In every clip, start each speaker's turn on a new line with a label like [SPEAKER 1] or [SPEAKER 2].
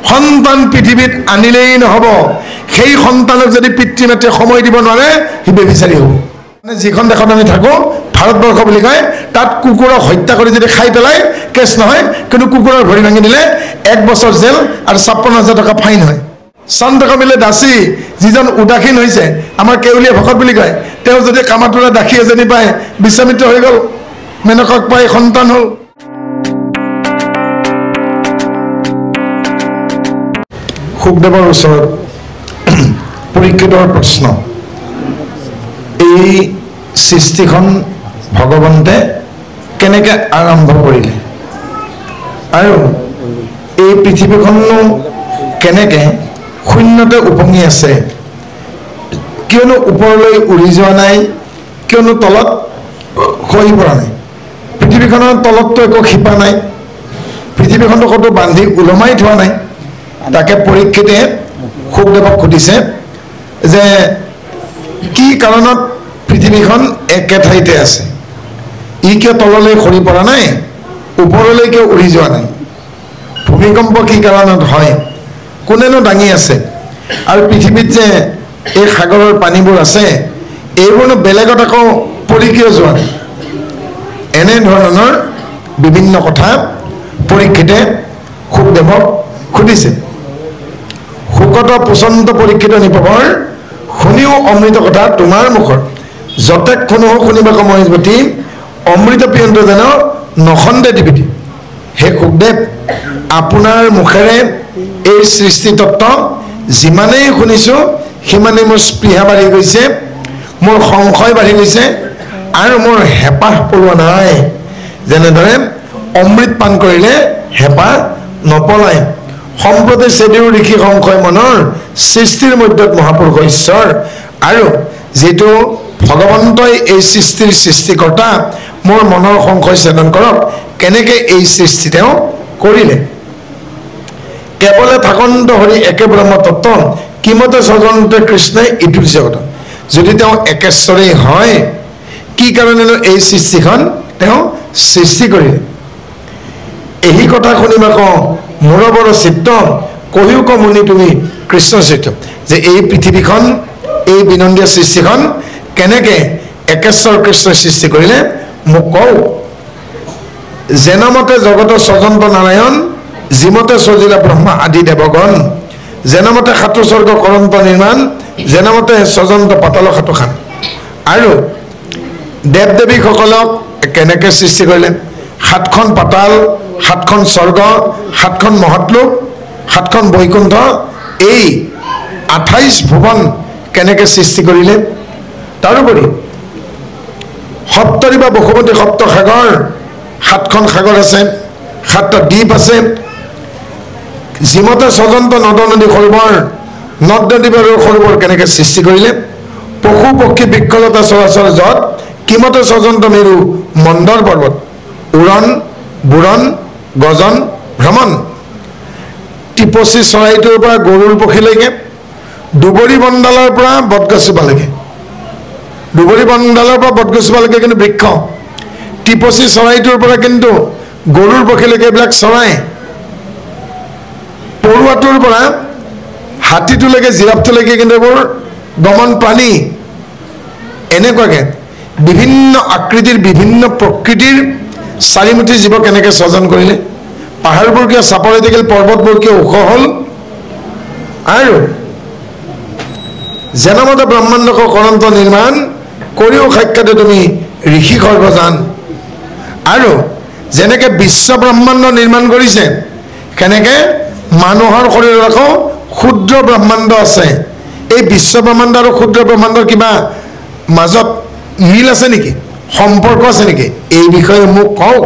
[SPEAKER 1] সন্তান পৃথিৱীত আনিলেই নহ'ব, সেই সন্তানক যদি পিতৃ মাতৃয়ে সময় দিব নোৱাৰে সি বেবিচাৰী হ'ব। যিখন দেশত আমি থাকোঁ ভাৰতবৰ্ষ বুলি কয়, তাত কুকুৰক হত্যা কৰি যদি খাই পেলাই কেছ নহয়, কিন্তু কুকুৰৰ ভৰি ভাঙি দিলে 1 বছৰ জেল আৰু 56,000 টকা ফাইন হয়। চন্দ্ৰকমিলে দাসী যিজন উদাসীন হৈছে, আমাৰ কেউলীয়া ভকত বুলি কয়, তেওঁ যদি কামাতুৰা দাসী এজনী পায় বিশ্বামিত্ৰ হৈ গ'ল, মেনকক পাই সন্তান হ'ল। শুকদেৱৰ ওচৰত পৰীক্ষিতৰ প্ৰশ্ন, এই সৃষ্টিখন ভগৱন্তে কেনেকৈ আৰম্ভ কৰিলে আৰু এই পৃথিৱীখনো কেনেকৈ শূন্যতে উপঙি আছে, কিয়নো ওপৰলৈ উৰি যোৱা নাই, কিয়নো তলত খহি পৰা নাই, পৃথিৱীখনৰ তলততো একো শিপা নাই, পৃথিৱীখনটো ক'তো বান্ধি ওলমাই থোৱা নাই। তাকে পৰীক্ষিতে শুকদেৱক সুধিছে যে কি কাৰণত পৃথিৱীখন একে ঠাইতে আছে, ই কিয় তললৈ সৰি পৰা নাই, ওপৰলৈ কিয় উৰি যোৱা নাই, ভূমিকম্প কি কাৰণত হয়, কোনেনো দাঙি আছে, আৰু পৃথিৱীত যে এই সাগৰৰ পানীবোৰ আছে এইবোৰনো বেলেগত আকৌ পৰি কিয় যোৱা নাই। এনেধৰণৰ বিভিন্ন কথা পৰীক্ষিতে শুকদেৱক সুধিছে। শুকত পুচন্ত পৰীক্ষিত নিপৱৰ শুনিও অমৃত কথা তোমাৰ মুখৰ, যতেক শুনো শুনিবাক মহেশৱতী, অমৃত পিয়ন্ত যেন নখন্দে দিবিতি। হে শুকদেৱ, আপোনাৰ মুখেৰে এই সৃষ্টি তত্ত্ব যিমানেই শুনিছোঁ সিমানেই মোৰ স্পৃহা বাঢ়ি গৈছে, মোৰ সংশয় বাঢ়ি গৈছে আৰু মোৰ হেঁপাহ পলোৱা নাই। যেনেদৰে অমৃত পান কৰিলে হেঁপাহ নপলায়, সম্প্ৰতি চেদিও ঋষি সংশয় মনৰ, সৃষ্টিৰ মধ্যত মহাপুৰুষ ঈশ্বৰ, আৰু যিটো ভগৱন্তই এই সৃষ্টিৰ সৃষ্টিকৰ্তা, মোৰ মনৰ সংশয় ছেদন কৰক, কেনেকৈ এই সৃষ্টি তেওঁ কৰিলে। কেৱলে থাকন্ত হৰি একে ব্ৰহ্ম তত্ত্ব, কিমতে স্বজনতে কৃষ্ণই ইটো জগত। যদি তেওঁ একেশ্বৰেই হয়, কি কাৰণেনো এই সৃষ্টিখন তেওঁ সৃষ্টি কৰিলে। এই কথা শুনিবা কওঁ মোৰ বৰ চিত্ত, কহিও ক মুনি তুমি কৃষ্ণ চিত্ৰ, যে এই পৃথিৱীখন এই বিনন্দীয় সৃষ্টিখন কেনেকৈ একেশ্বৰ কৃষ্ণই সৃষ্টি কৰিলে মোক কওঁ। যেনমতে জগতৰ স্বজন্ত নাৰায়ণ, যিমতে সজিলা ব্ৰহ্মা আদি দেৱগণ, যেনমতে সাতু স্বৰ্গ কৰন্ত নিৰ্মাণ, যেনমতে স্বজন্ত পাতাল সাতু খান। আৰু দেৱ দেৱীসকলক কেনেকৈ সৃষ্টি কৰিলে, 7খন পাতাল, 7খন স্বৰ্গ, 7খন মহৎলোক, 7খন বৈকুণ্ঠ, এই 28 ভুৱন কেনেকৈ সৃষ্টি কৰিলে। তাৰোপৰি সপ্তৰী বা বসুমতী সপ্তসাগৰ, 7খন সাগৰ আছে, 7টা দ্বীপ আছে, যিমতে স্বজন্ত নদ নদী সৰোবৰ, নদ নদী আৰু সৰোবৰ কেনেকৈ সৃষ্টি কৰিলে। পশু পক্ষী বৃক্ষলতা চৰাচৰ যত, কিমতে স্বজন্ত মেৰু মন্দৰ পৰ্বত, উৰণ বুৰণ গজন ভ্ৰমণ। টিপচী চৰাইটোৰ পৰা গৰুৰ পক্ষীলৈকে, দুবৰি বনডালৰ পৰা বটগছজোপালৈকে, দুবৰি বনডালৰ পৰা বটগছজোপালৈকে কিন্তু বৃক্ষ, টিপচী চৰাইটোৰ পৰা কিন্তু গৰুৰ পক্ষীলৈকে এইবিলাক চৰাই, পৰুৱাটোৰ পৰা হাতীটোলৈকে জিৰাফটোলৈকে কিন্তু এইবোৰ গমন প্ৰাণী। এনেকুৱাকৈ বিভিন্ন আকৃতিৰ বিভিন্ন প্ৰকৃতিৰ চাৰিমুঠি জীৱ কেনেকৈ স্বজন কৰিলে। পাহাৰবোৰ কিয় চাপৰি থাকিল, পৰ্বতবোৰ কিয় ওখ হ'ল, আৰু যেনমতে ব্ৰহ্মাণ্ডক কৰন্ত নিৰ্মাণ, কৰিও সাক্ষাতে তুমি ঋষি সৰ্বজান। আৰু যেনেকৈ বিশ্ব ব্ৰহ্মাণ্ড নিৰ্মাণ কৰিছে, সেনেকৈ মানুহৰ শৰীৰত আকৌ ক্ষুদ্ৰ ব্ৰহ্মাণ্ড আছে। এই বিশ্ব ব্ৰহ্মাণ্ড আৰু ক্ষুদ্ৰ ব্ৰহ্মাণ্ডৰ কিবা মাজত মিল আছে নেকি, সম্পৰ্ক আছে নেকি, এই বিষয়ে মোক কওক।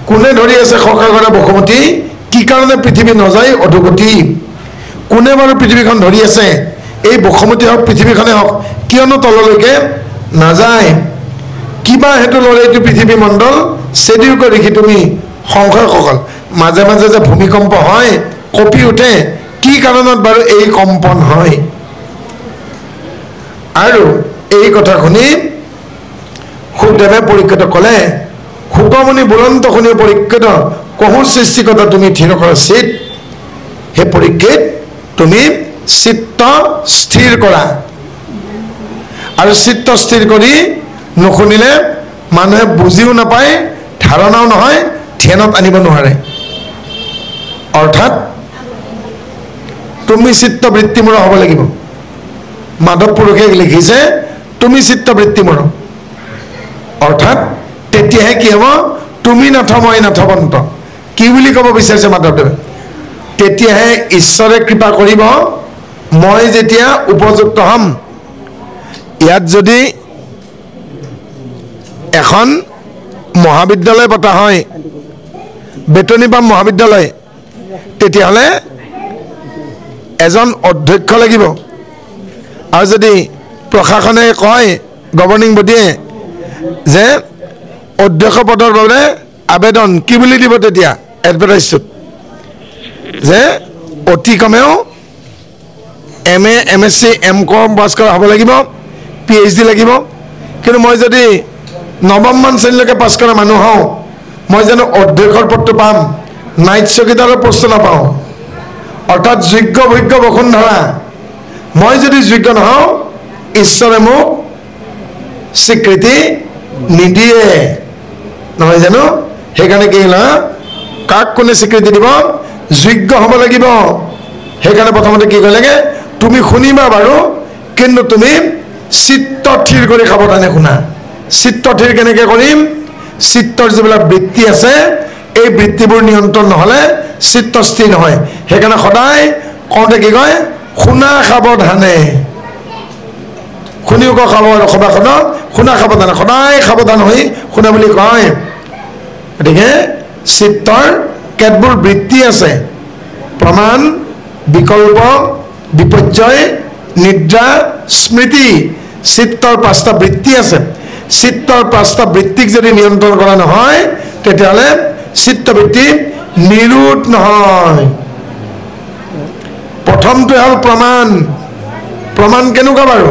[SPEAKER 1] কোনে ধৰি আছে সখাগৰা বসুমতী, কি কাৰণে পৃথিৱী নযায় অধোগতি। কোনে বাৰু পৃথিৱীখন ধৰি আছে, এই বসুমতী হওক পৃথিৱীখনে হওক, কিয়নো তললৈকে নাযায়। কিবা হেতু ল'লে এইটো পৃথিৱী মণ্ডল, চেদিওকৈ দেখি তুমি সংশয় সকল। মাজে মাজে যে ভূমিকম্প হয়, কঁপি উঠে, কি কাৰণত বাৰু এই কম্পন হয়। আৰু এই কথা শুনি শুকদেৱে পৰীক্ষিতক ক'লে, শুকমণি বুলন্ত শুনি পৰীক্ষিত কহু সৃষ্টিকতা তুমি থিৰ কৰা চিত হে পৰীক্ষিত তুমি চিত্ত স্থিৰ কৰা আৰু চিত্ত স্থিৰ কৰি নুশুনিলে মানুহে বুজিও নাপায় ধাৰণাও নহয় ধ্যানত আনিব নোৱাৰে অৰ্থাৎ তুমি চিত্তবৃত্তিমূঢ় হ'ব লাগিব মাধৱ পুৰুষে লিখিছে তুমি চিত্তবৃত্তিমূঢ় অৰ্থাৎ তেতিয়াহে কি হ'ব তুমি নাথ মই নাথবন্ত কি বুলি ক'ব বিচাৰিছে মাধৱদেৱে তেতিয়াহে ঈশ্বৰে কৃপা কৰিব মই যেতিয়া উপযুক্ত হ'ম ইয়াত যদি এখন মহাবিদ্যালয় পতা হয় বেতনী পাম মহাবিদ্যালয় তেতিয়াহ'লে এজন অধ্যক্ষ লাগিব আৰু যদি প্ৰশাসনে কয় গভৰ্ণিং বডিয়ে যে অধ্যক্ষ পদৰ বাবে আবেদন কি বুলি দিব তেতিয়া এডভাৰটাইজটোত যে অতি কমেও MA MSc M.Com পাছ কৰা হ'ব লাগিব PhD লাগিব কিন্তু মই যদি নৱমমান শ্ৰেণীলৈকে পাছ কৰা মানুহ হওঁ মই জানো অধ্যক্ষৰ পদটো পাম নাইট চকীদাৰৰ পোষ্ট নাপাওঁ অৰ্থাৎ যোগ্য ভোগ্য বসুন্ধৰা মই যদি যোগ্য নহওঁ ঈশ্বৰে মোক স্বীকৃতি নিদিয়ে নহয় জানো সেইকাৰণে কি হ'ল কাক কোনে স্বীকৃতি দিব যোগ্য হ'ব লাগিব সেইকাৰণে প্ৰথমতে কি কৰিব লাগে তুমি শুনিবা বাৰু কিন্তু তুমি চিত্ত থিৰ কৰি সাৱধানে শুনা চিত্ত থিৰ কেনেকৈ কৰিম চিত্তৰ যিবিলাক বৃত্তি আছে এই বৃত্তিবোৰ নিয়ন্ত্ৰণ নহ'লে চিত্ত স্থিৰ নহয় সেইকাৰণে সদায় কওঁতে কি কয় শুনা সাৱধানে শুনিও কওঁ সভাখনত শুনা সাৱধানে সদায় সাৱধান হৈ শুনা বুলি কয় গতিকে চিত্তৰ কেতবোৰ বৃত্তি আছে প্ৰমাণ বিকল্প বিপৰ্যয় নিদ্ৰা স্মৃতি চিত্তৰ 5টা বৃত্তি আছে চিত্তৰ 5টা বৃত্তিক যদি নিয়ন্ত্ৰণ কৰা নহয় তেতিয়াহ'লে চিত্তবৃত্তি নিৰোধ নহয় প্ৰথমটো হ'ল প্ৰমাণ প্ৰমাণ কেনেকুৱা বাৰু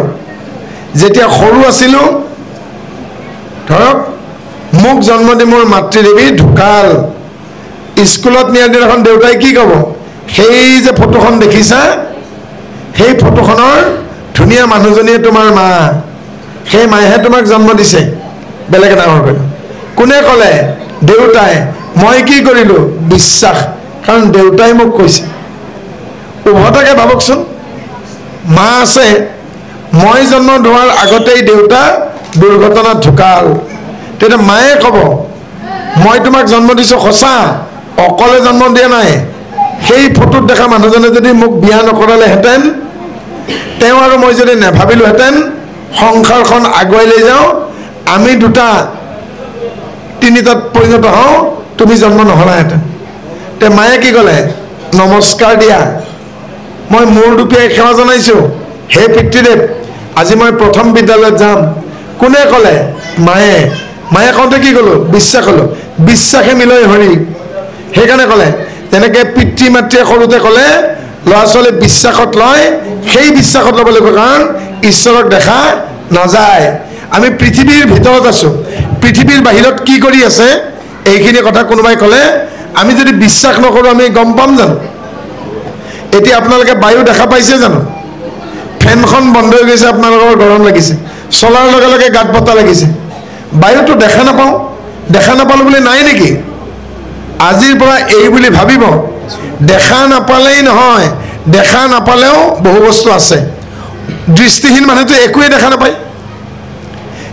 [SPEAKER 1] যেতিয়া সৰু আছিলোঁ ধৰক মোক জন্ম দি মোৰ মাতৃদেৱী ঢুকাল স্কুলত নিয়াৰ দিনাখন দেউতাই কি ক'ব সেই যে ফটোখন দেখিছা সেই ফটোখনৰ ধুনীয়া মানুহজনীয়ে তোমাৰ মা সেই মায়েহে তোমাক জন্ম দিছে বেলেগ এটা ডাঙৰ কৰিলোঁ কোনে ক'লে দেউতাই মই কি কৰিলোঁ বিশ্বাস কাৰণ দেউতাই মোক কৈছে উভতাকে ভাবকচোন মা আছে মই জন্ম হোৱাৰ আগতেই দেউতা দুৰ্ঘটনাত ঢুকাল তেতিয়া মায়ে ক'ব মই তোমাক জন্ম দিছোঁ সঁচা অকলে জন্ম দিয়া নাই সেই ফটোত দেখা মানুহজনে যদি মোক বিয়া নকৰালেহেঁতেন তেওঁ আৰু মই যদি নেভাবিলোহেঁতেন সংসাৰখন আগুৱাই লৈ যাওঁ আমি দুটা তিনিটাত পৰিণত হওঁ তুমি জন্ম নহলাহেঁতেন তে মায়ে কি ক'লে নমস্কাৰ দিয়া মই মূৰ দুপিয়াই সেৱা জনাইছোঁ হে পিতৃদেৱ আজি মই প্ৰথম বিদ্যালয়ত যাম কোনে ক'লে মায়ে মায়ে কওঁতে কি ক'লোঁ বিশ্বাস ক'লোঁ বিশ্বাসে মিলয় হৰি সেইকাৰণে ক'লে যেনেকৈ পিতৃ মাতৃয়ে সৰুতে ক'লে ল'ৰা ছোৱালী বিশ্বাসত লয় সেই বিশ্বাসত ল'ব লাগিব কাৰণ ঈশ্বৰক দেখা নাযায় আমি পৃথিৱীৰ ভিতৰত আছোঁ পৃথিৱীৰ বাহিৰত কি কৰি আছে এইখিনি কথা কোনোবাই ক'লে আমি যদি বিশ্বাস নকৰোঁ আমি গম পাম জানো এতিয়া আপোনালোকে বায়ু দেখা পাইছে জানো ফেনখন বন্ধ হৈ গৈছে আপোনালোকৰ গৰম লাগিছে চলাৰ লগে লগে গাত বতাহ লাগিছে বায়ুটো দেখা নাপাওঁ দেখা নাপালোঁ বুলি নাই নেকি আজিৰ পৰা এই বুলি ভাবিব দেখা নাপালেই নহয় দেখা নাপালেও বহু বস্তু আছে দৃষ্টিহীন মানুহটো একোৱে দেখা নাপায়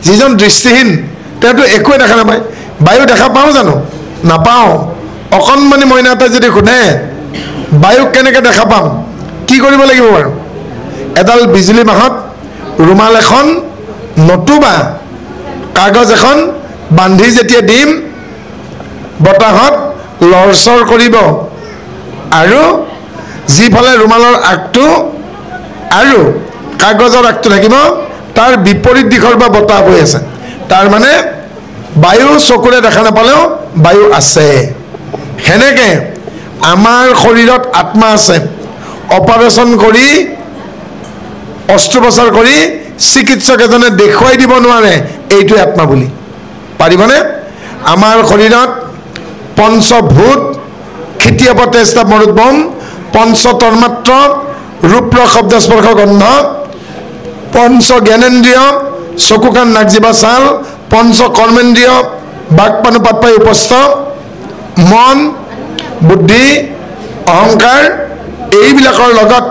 [SPEAKER 1] যিজন দৃষ্টিহীন তেওঁতো একোৱে দেখা নাপায় বায়ু দেখা পাওঁ জানো নাপাওঁ অকণমানি মইনা এটা যদি সোধে বায়ুক কেনেকৈ দেখা পাম কি কৰিব লাগিব বাৰু এডাল বিজুলী মাহত ৰুমাল এখন নতুবা কাগজ এখন বান্ধি যেতিয়া দিম বতাহত লৰচৰ কৰিব আৰু যিফালে ৰুমালৰ আগটো আৰু কাগজৰ আগটো থাকিব তাৰ বিপৰীত দিশৰ পৰা বতাহ বৈ আছে তাৰ মানে বায়ু চকুৰে দেখা নাপালেও বায়ু আছে সেনেকৈ আমাৰ শৰীৰত আত্মা আছে অপাৰেশ্যন কৰি অস্ত্ৰোপচাৰ কৰি চিকিৎসক এজনে দেখুৱাই দিব নোৱাৰে এইটোৱে আত্মা বুলি পাৰিবনে আমাৰ শৰীৰত পঞ্চভূত ক্ষিতীয় তেজ মৰুদ্ভম পঞ্চ তন্মাত্ৰ ৰূপ শব্দ স্পৰ্শ গন্ধ পঞ্চ জ্ঞানেন্দ্ৰিয় চকু কাণ নাক জিভা ছাল পঞ্চ কৰ্মেন্দ্ৰিয় বাক পানুপাত পাই উপস্থ মন বুদ্ধি অহংকাৰ এইবিলাকৰ লগত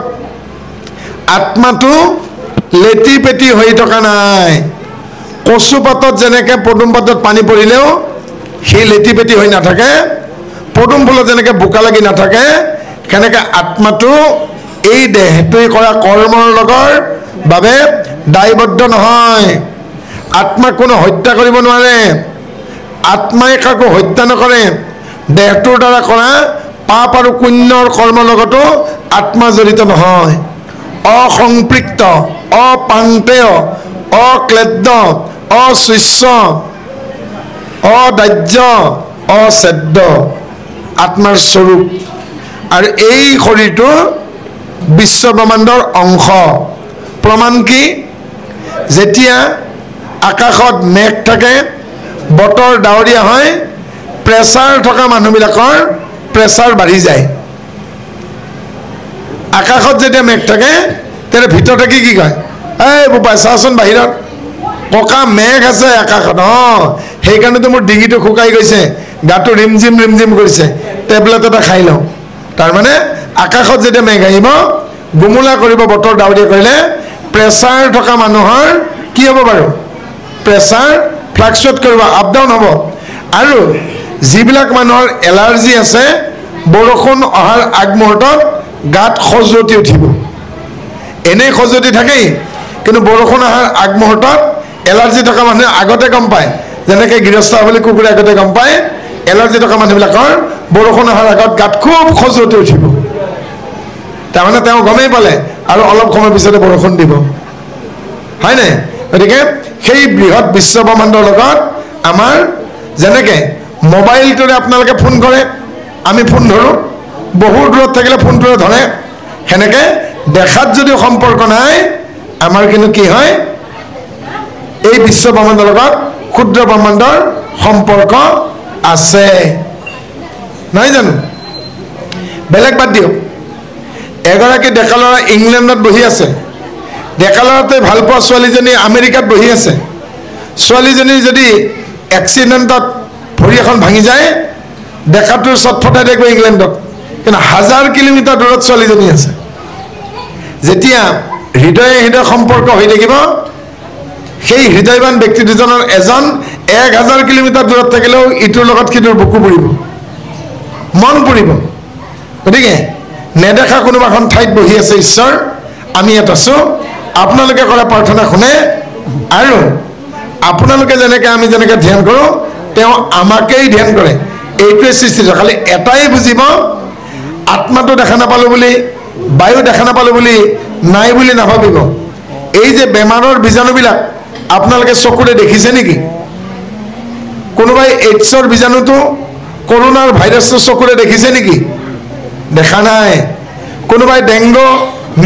[SPEAKER 1] আত্মাটো লেটি পেটি হৈ থকা নাই কচু পাতত যেনেকৈ পদুম পাতত পানী পৰিলেও সেই লেটি পেটি হৈ নাথাকে পদুম ফুলত যেনেকৈ বোকা লাগি নাথাকে সেনেকৈ আত্মাটো এই দেহটোৱে কৰা কৰ্মৰ লগৰ বাবে দায়বদ্ধ নহয় আত্মাক কোনো হত্যা কৰিব নোৱাৰে আত্মাই কাকো হত্যা নকৰে দেহটোৰ দ্বাৰা কৰা পাপ আৰু পুণ্যৰ কৰ্মৰ লগতো আত্মা জড়িত নহয় অসংপৃক্ত অপাংতেয় অক্লেদ্য অশস্য অদাহ্য অছেদ্য আত্মাৰ স্বৰূপ আৰু এই শৰীৰটো বিশ্ব ব্ৰহ্মাণ্ডৰ অংশ প্ৰমাণ কি যেতিয়া আকাশত মেঘ থাকে বতৰ ডাৱৰীয়া হয় প্ৰেছাৰ থকা মানুহবিলাকৰ প্ৰেছাৰ বাঢ়ি যায় আকাশত যেতিয়া মেঘ থাকে তেতিয়া ভিতৰত থাকি কি কয় এই বোপাই চাচোন বাহিৰত পকা মেঘ আছে আকাশত সেইকাৰণেতো মোৰ ডিঙিটো শুকাই গৈছে গাটো ৰিমজিম কৰিছে টেবলেট এটা খাই লওঁ তাৰমানে আকাশত যেতিয়া মেঘ আহিব গুমুলা কৰিব বতৰ ডাৱৰীয়া কৰিলে প্ৰেছাৰ থকা মানুহৰ কি হ'ব বাৰু প্ৰেছাৰ ফ্লাকচুৱেট কৰিব আপ ডাউন হ'ব আৰু যিবিলাক মানুহৰ এলাৰ্জি আছে বৰষুণ অহাৰ আগমুহূৰ্তত গাত খজুৱতি উঠিব এনেই খজুৱতি থাকেই কিন্তু বৰষুণ অহাৰ আগমুহূৰ্তত এলাৰ্জি থকা মানুহে আগতে গম পায় যেনেকৈ গৃহস্থ বুলি কুকুৰে আগতে গম পায় এলাৰ্জি থকা মানুহবিলাকৰ বৰষুণ অহাৰ আগত গাত খুব খজুৱতি উঠিব তাৰমানে তেওঁ গমেই পালে আৰু অলপ সময়ৰ পিছতে বৰষুণ দিব হয়নে গতিকে সেই বৃহৎ বিশ্ব ব্ৰহ্মাণ্ডৰ লগত আমাৰ যেনেকৈ মোবাইলটোৰে আপোনালোকে ফোন কৰে আমি ফোন ধৰোঁ বহু দূৰত থাকিলে ফোনটোৰে ধৰে সেনেকৈ দেখাত যদিও সম্পৰ্ক নাই আমাৰ কিন্তু কি হয় এই বিশ্ব ব্ৰহ্মাণ্ডৰ লগত ক্ষুদ্ৰ ব্ৰহ্মাণ্ডৰ সম্পৰ্ক আছে নহয় জানো বেলেগ বাদ দিয়ক এগৰাকী ডেকা ল'ৰা ইংলেণ্ডত বহি আছে ডেকা ল'ৰাটোৱে ভাল পোৱা ছোৱালীজনী আমেৰিকাত বহি আছে ছোৱালীজনীৰ যদি এক্সিডেণ্টত ভৰি এখন ভাঙি যায় ডেকাটোৰ চটফটাই থাকিব ইংলেণ্ডত কিন্তু 1000 কিলোমিটাৰ দূৰত ছোৱালীজনী আছে যেতিয়া হৃদয়ে হৃদয় সম্পৰ্ক হৈ থাকিব সেই হৃদয়বান ব্যক্তি দুজনৰ এজন 1000 কিলোমিটাৰ দূৰত থাকিলেও ইটোৰ লগত সিটোৰ বুকু পৰিব মন পৰিব গতিকে নেদেখা কোনোবা এখন ঠাইত বহি আছে ঈশ্বৰ আমি ইয়াত আছোঁ আপোনালোকে কৰা প্ৰাৰ্থনা শুনে আৰু আপোনালোকে যেনেকৈ আমি যেনেকৈ ধ্যান কৰোঁ তেওঁ আমাকেই ধ্যান কৰে এইটোৱে সৃষ্টি খালি এটাই বুজিব আত্মাটো দেখা নাপালোঁ বুলি বায়ু দেখা নাপালোঁ বুলি নাই বুলি নাভাবিব এই যে বেমাৰৰ বীজাণুবিলাক আপোনালোকে চকুৰে দেখিছে নেকি কোনোবাই এইডছৰ বীজাণুটো কৰোনাৰ ভাইৰাছটো চকুৰে দেখিছে নেকি দেখা নাই কোনোবাই ডেংগু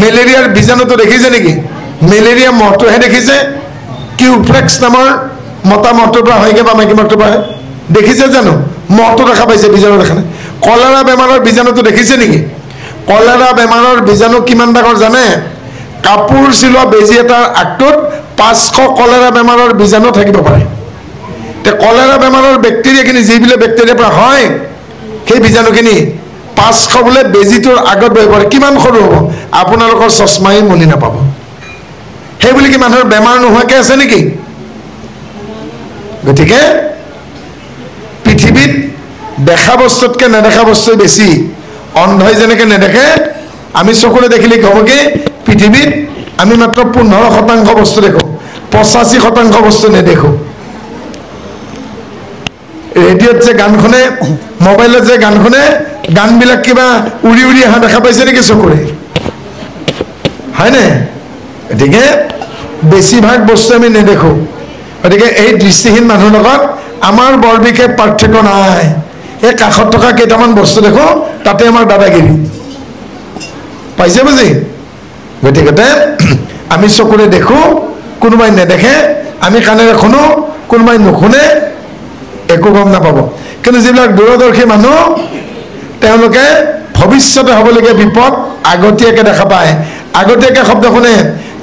[SPEAKER 1] মেলেৰিয়াৰ বীজাণুটো দেখিছে নেকি মেলেৰিয়া মহটোহে দেখিছে কিউফ্লেক্স নামৰ মতা মহটোৰ পৰা হয়গৈ বা মাইকী মহটোৰ পৰা দেখিছে জানো মহটো দেখা পাইছে বীজাণু দেখা নাই কলেৰা বেমাৰৰ বীজাণুটো দেখিছে নেকি কলেৰা বেমাৰৰ বীজাণু কিমান ডাঙৰ জানে কাপোৰ চিলোৱা বেজী এটাৰ আগটোত 500 কলেৰা বেমাৰৰ বীজাণু থাকিব পাৰে তে কলেৰা বেমাৰৰ বেক্টেৰিয়াখিনি যিবিলাক বেক্টেৰিয়াৰ পৰা হয় সেই বীজাণুখিনি 500 বোলে বেজীটোৰ আগত বহি পৰে কিমান সৰু হ'ব আপোনালোকৰ চশমাই মনি নাপাব সেই বুলি কি মানুহৰ বেমাৰ নোহোৱাকৈ আছে নেকি গতিকে পৃথিৱীত দেখা বস্তুতকৈ নেদেখা বস্তু বেছি অন্ধই যেনেকৈ নেদেখে আমি চকুৰে দেখিলে কি হ'ব কি পৃথিৱীত আমি মাত্ৰ 15% বস্তু দেখোঁ 85% বস্তু নেদেখোঁ ৰেডিঅ'ত যে গান শুনে মোবাইলত যে গান শুনে গানবিলাক কিবা উৰি উৰি অহা দেখা পাইছে নেকি চকুৰে হয়নে গতিকে বেছিভাগ বস্তু আমি নেদেখোঁ গতিকে এই দৃষ্টিহীন মানুহৰ লগত আমাৰ বৰ বিশেষ পাৰ্থক্য নাই এই কাষত থকা কেইটামান বস্তু দেখোঁ তাতে আমাৰ দাদাগিৰি পাইছে বুজি গতিকে আমি চকুৰে দেখোঁ কোনোবাই নেদেখে আমি কাণেৰে শুনো কোনোবাই নুশুনে একো গম নাপাব কিন্তু যিবিলাক দূৰদৰ্শী মানুহ তেওঁলোকে ভৱিষ্যতে হ'বলগীয়া বিপদ আগতীয়াকৈ দেখা পায় আগতীয়াকৈ শব্দ শুনে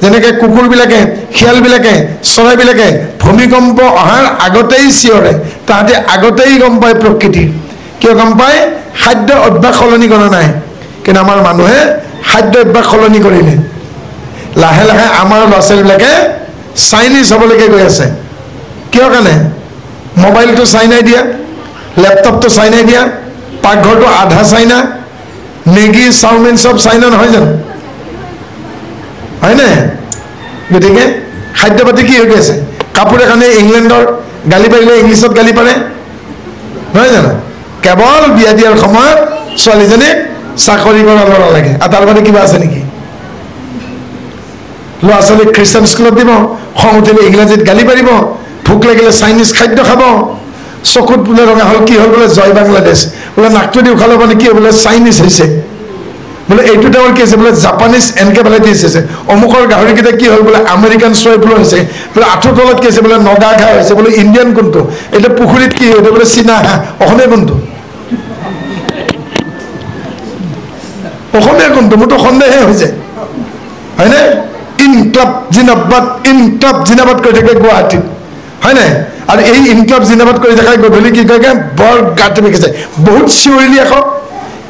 [SPEAKER 1] যেনেকৈ কুকুৰবিলাকে শিয়ালবিলাকে চৰাইবিলাকে ভূমিকম্প অহাৰ আগতেই চিঞৰে তাহাঁতে আগতেই গম পায় প্ৰকৃতিৰ কিয় গম পায় খাদ্য অভ্যাস সলনি কৰা নাই কিন্তু আমাৰ মানুহে খাদ্য অভ্যাস সলনি কৰিলে লাহে লাহে আমাৰ ল'ৰা ছোৱালীবিলাকে চাইনিজ হ'বলৈকে গৈ আছে কিয় কাৰণে মোবাইলটো চাইনাই দিয়া লেপটপটো চাইনাই দিয়া পাকঘৰটো আধা চাইনা মেগী চাওমিন চব চাইনা নহয় জানো হয়নে গতিকে খাদ্য পাতি কি হৈ গৈ আছে কাপোৰে কাৰণে ইংলেণ্ডৰ গালি পাৰিলে ইংলিছত গালি পাৰে নহয় জানো কেৱল বিয়া দিয়াৰ সময়ত ছোৱালীজনীক চাকৰি কৰা ল'ৰা লাগে আৰু তাৰ বাদে কিবা আছে নেকি ল'ৰা ছোৱালীক খ্ৰীষ্টান স্কুলত দিব খং উঠিলে ইংৰাজীত গালি পাৰিব ভোক লাগিলে চাইনিজ খাদ্য খাব চকুত বোলে ৰঙা হ'ল কি হ'ল বোলে জয় বাংলাদেশ বোলে নাকটো দি উশাহ ল'ব নেকি বোলে চাইনিজ হৈছে বোলে এইটো টাইমৰ কি হৈছে বোলে জাপানিজ এনকেফেলাইটিছ হৈছে অমুকৰ গাহৰিকেইটা কি হ'ল বোলে আমেৰিকান সোৱাই ফ্লু হৈছে বোলে আঁঠুৰ তলত কি হৈছে বোলে নগা ঘাঁহ হৈছে বোলে ইণ্ডিয়ান কোনটো এতিয়া পুখুৰীত কি হৈছে বোলে চীনা হাঁহ অসমীয়া কোনটো অসমীয়া কোনটো মোৰতো সন্দেহে হৈছে হয়নে ইনক্লাব জিনাবাদ কৰি থাকে গুৱাহাটীত হয় নাই আৰু এই ইনক্লাব জিনাবাদ কৰি থাকাই গধূলি কি কয় বৰ গাঁতি বিকিছে বহুত চিঞৰিলি আকৌ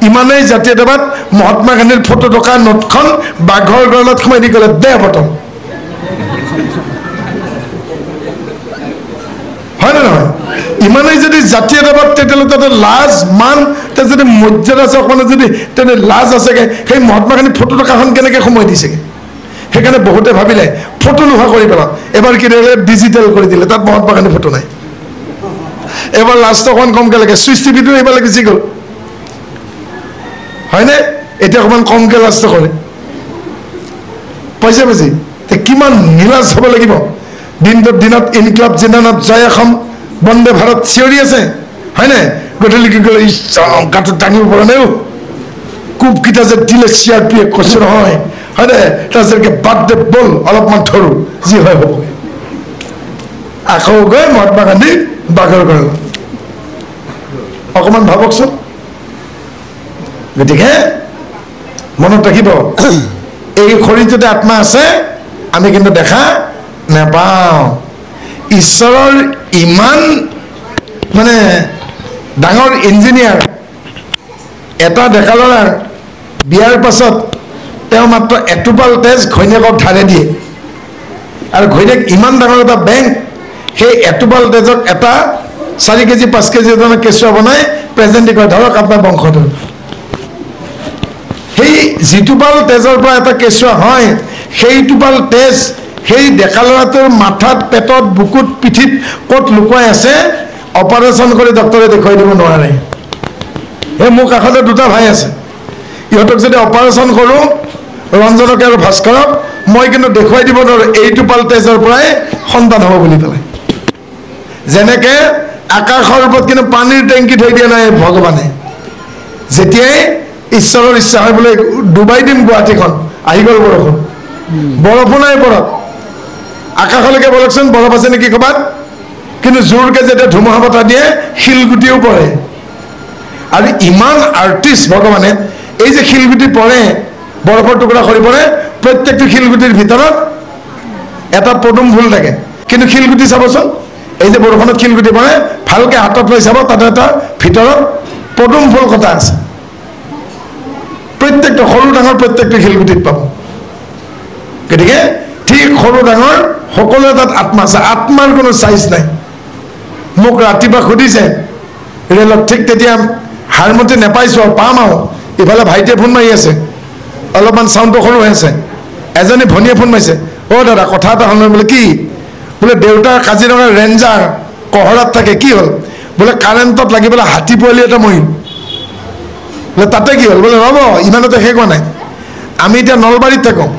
[SPEAKER 1] ইমানেই জাতীয়তাবাদ মহাত্মা গান্ধীৰ ফটো থকা নোটখন বাঘৰ গড়ালত সোমাই দি ক'লে দে বটন হয় নে নহয় ইমানেই যদি জাতীয়তাবাদ তেতিয়াহ'লে তাতে লাজ মান যদি মৰ্যাদা আছে অকণমান যদি তেনে লাজ আছেগৈ সেই মহাত্মা গান্ধীৰ ফটো থকাখন কেনেকৈ সোমাই দিছেগৈ সেইকাৰণে বহুতে ভাবিলে ফটো নোহোৱা কৰি পেলাওঁ এবাৰ কি দিলে ডিজিটেল কৰি দিলে তাত মহাত্মা গান্ধীৰ ফটো নাই এবাৰ লাষ্ট অকণমান কমকৈ লাগে চুইচ টিভিটো এইবাৰ গুচি গ'ল হয়নে এতিয়া অকণমান কমকৈ লাষ্ট কৰে পইচা বুজি কিমান নিৰাশ হ'ব লাগিব দিনত ইনক্লাব জিন্দাবাদ জয় অসম বন্দে ভাৰত চিঞৰি আছে হয়নে গধূলি কি ক'লে গাঁঠত দাঙিব পৰা নাই কোবকেইটা যে দিলে CRP-য়ে কৈছে নহয় হয়নে তাৰপিছতকে বাদ দে বল অলপমান ধৰোঁ যি হয় হ'ব আকৌ গৈ মহাত্মা গান্ধী বাঘৰ গড়ালত অকণমান ভাবকচোন গতিকে মনত ৰাখিব এই শৰীৰটোতে আত্মা আছে আমি কিন্তু দেখা নাপাওঁ ঈশ্বৰৰ ইমান মানে ডাঙৰ ইঞ্জিনিয়াৰ এটা ডেকা ল'ৰাৰ বিয়াৰ পাছত তেওঁ মাত্ৰ এটোপাল তেজ ঘৈণীয়েকক ধাৰে দিয়ে আৰু ঘৈণীয়েক ইমান ডাঙৰ এটা বেংক সেই এটোপাল তেজক এটা 4 কেজি 5 কেজি ওজনৰ কেঁচুৱা বনাই প্ৰেজেণ্ট দি কয় ধৰক আপোনাৰ বংশধৰ সেই যিটোপাল তেজৰ পৰা এটা কেঁচুৱা হয় সেইটোপাল তেজ সেই ডেকা ল'ৰাটোৰ মাথাত পেটত বুকুত পিঠিত ক'ত লুকুৱাই আছে অপাৰেশ্যন কৰি ডক্টৰে দেখুৱাই দিব নোৱাৰে সেই মোৰ কাষতে দুটা ভাই আছে ইহঁতক যদি অপাৰেশ্যন কৰোঁ ৰঞ্জনকে আৰু ভাস্কৰক মই কিন্তু দেখুৱাই দিব নোৱাৰোঁ এইটোপাল তেজৰ পৰাই সন্তান হ'ব বুলি পেলাই যেনেকৈ আকাশৰ ওপৰত কিন্তু পানীৰ টেংকি থৈ দিয়া নাই ভগৱানে যেতিয়াই ঈশ্বৰৰ ইচ্ছা হয় বোলে ডুবাই দিম গুৱাহাটীখন আহি গ'ল বৰষুণ বৰষুণাই বৰফ আকাশলৈকে বলকচোন বৰফ আছে নেকি ক'ৰবাত কিন্তু জোৰকৈ যেতিয়া ধুমুহা বতাহ দিয়ে শিলগুটিও পৰে আৰু ইমান আৰ্টিষ্ট ভগৱানে এই যে শিলগুটি পৰে বৰফৰ টুকুৰা সৰি পৰে প্ৰত্যেকটো শিলগুটিৰ ভিতৰত এটা পদুম ফুল থাকে কিন্তু শিলগুটি চাবচোন এই যে বৰষুণত শিলগুটি পৰে ভালকৈ হাতত লৈ চাব তাতে এটা ভিতৰত পদুম ফুল কটা আছে প্ৰত্যেকটো সৰু ডাঙৰ প্ৰত্যেকটো শিলগুটিত পাব গতিকে ঠিক সৰু ডাঙৰ সকলোৱে তাত আত্মা আছে আত্মাৰ কোনো চাইজ নাই মোক ৰাতিপুৱা সুধিছে ৰেলত ঠিক তেতিয়া হাৰমতি নেপাইছোঁ আৰু পাম আৰু ইফালে ভাইটিয়ে ফোন মাৰি আছে অলপমান চাউণ্ডটো সৰু হৈ আছে এজনী ভনীয়ে ফোন মাৰিছে অ' দাদা কথা এটা হ'ল বোলে কি বোলে দেউতাৰ কাজিৰঙাৰ ৰেঞ্জাৰ কহৰাত থাকে কি হ'ল বোলে কাৰেণ্টত লাগি পেলাই হাতী পোৱালি এটা মৰিল বোলে তাতে কি হ'ল বোলে ৰ'ব ইমানতে শেষ হোৱা নাই আমি এতিয়া নলবাৰীত থাকোঁ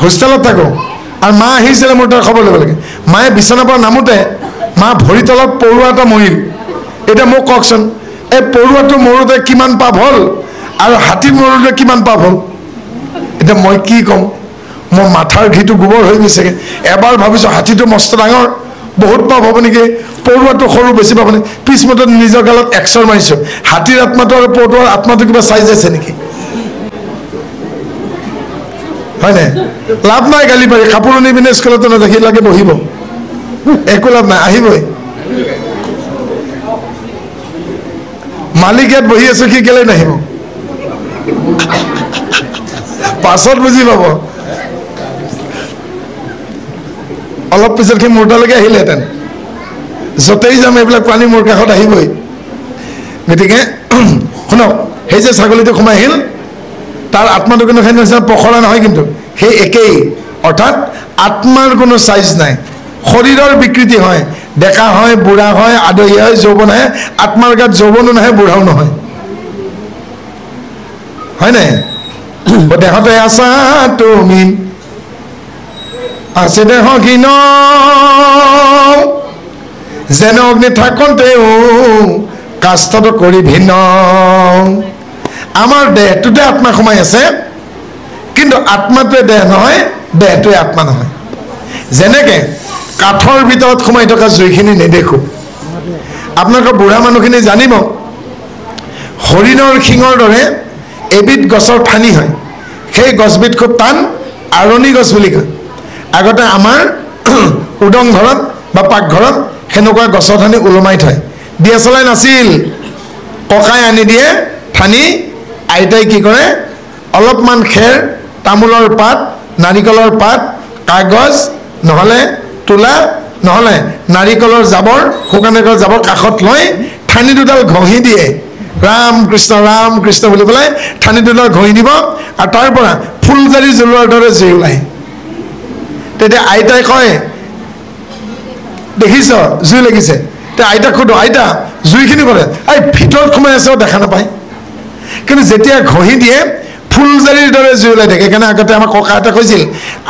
[SPEAKER 1] হোষ্টেলত থাকোঁ আৰু মা আহিছিলে মোৰ তাৰ খবৰ ল'ব লাগে মায়ে বিচনাৰ পৰা নামোতে মা ভৰি তলত পৰুৱা এটা মৰিল এতিয়া মোক কওকচোন এই পৰুৱাটো মৰোঁতে কিমান পাপ হ'ল আৰু হাতী মৰোঁতে কিমান পাপ হ'ল এতিয়া মই কি ক'ম মোৰ মাথাৰ ঘিটো গোবৰ হৈ গৈছেগৈ এবাৰ ভাবিছোঁ হাতীটো মস্ত ডাঙৰ বহুত পাপ হ'ব নেকি পৰুৱাটো সৰু বেছি পাব নেকি পিছমতে নিজৰ গালত এক্সৰ মাৰিছোঁ হাতীৰ আত্মাটো আৰু পৰুৱাৰ আত্মাটো কিবা চাইজ আছে নেকি হয়নে লাভ নাই গালি পাৰি কাপোৰ আনি পিনে স্কুলতো নাযায় লাগে বহিব একো লাভ নাই আহিবই মালিক ইয়াত বহি আছো সি কেলে নাহিব পাছত বুজি পাব অলপ পিছত সি মোৰ তালৈকে আহিলেহেঁতেন য'তেই যাম এইবিলাক প্ৰাণী মোৰ কাষত আহিবই গতিকে শুনক সেই যে ছাগলীটো সোমাই আহিল তাৰ আত্মাটো কিন্তু সেই নিচিনা পখৰা নহয় কিন্তু সেই একেই অৰ্থাৎ আত্মাৰ কোনো চাইজ নাই শৰীৰৰ বিকৃতি হয় ডেকা হয় বুঢ়া হয় আদহীয়া হয় যৌৱন আহে আত্মাৰ গাত যৌৱনো নাহে বুঢ়াও নহয় হয় নাই দেহতে আছা তুমি আছে দেহ ঘীন যেন অগ্নি থাকোঁতেও কাষ্ঠটো কৰি ভিন্ন আমাৰ দেহটোতে আত্মা সোমাই আছে কিন্তু আত্মাটোৱে দেহ নহয় দেহটোৱে আত্মা নহয় যেনেকৈ কাঠৰ ভিতৰত সোমাই থকা জুইখিনি নেদেখোঁ আপোনালোকৰ বুঢ়া মানুহখিনি জানিব হৰিণৰ শিঙৰ দৰে এবিধ গছৰ ঠানি হয় সেই গছবিধ খুব টান আৰণি গছ বুলি কয় আগতে আমাৰ উদং ঘৰত বা পাকঘৰত সেনেকুৱা গছৰ ঠানি ওলমাই থয় দিয়া চলাই নাছিল ককাই আনি দিয়ে ঠানি আইতাই কি কৰে অলপমান খেৰ তামোলৰ পাত নাৰিকলৰ পাত কাগজ নহ'লে তোলা নহ'লে নাৰিকলৰ জাবৰ শুকান নাৰিকলৰ জাবৰ কাষত লৈ ঠানি দুডাল ঘঁহি দিয়ে ৰাম কৃষ্ণ বুলি পেলাই ঠানি দুডাল ঘঁহি দিব আৰু তাৰ পৰা ফুলজাৰি জ্বলোৱাৰ দৰে জুই ওলায় তেতিয়া আইতাই কয় দেখিছ জুই লাগিছে তেতিয়া আইতাক সোধো আইতা জুইখিনি কৰে এই ভিতৰত সোমাই আছে দেখা নাপায় কিন্তু যেতিয়া ঘঁহি দিয়ে ফুলজাৰিৰ দৰে জুই ওলাই থাকে সেইকাৰণে আগতে আমাৰ ককা এটা কৈছিল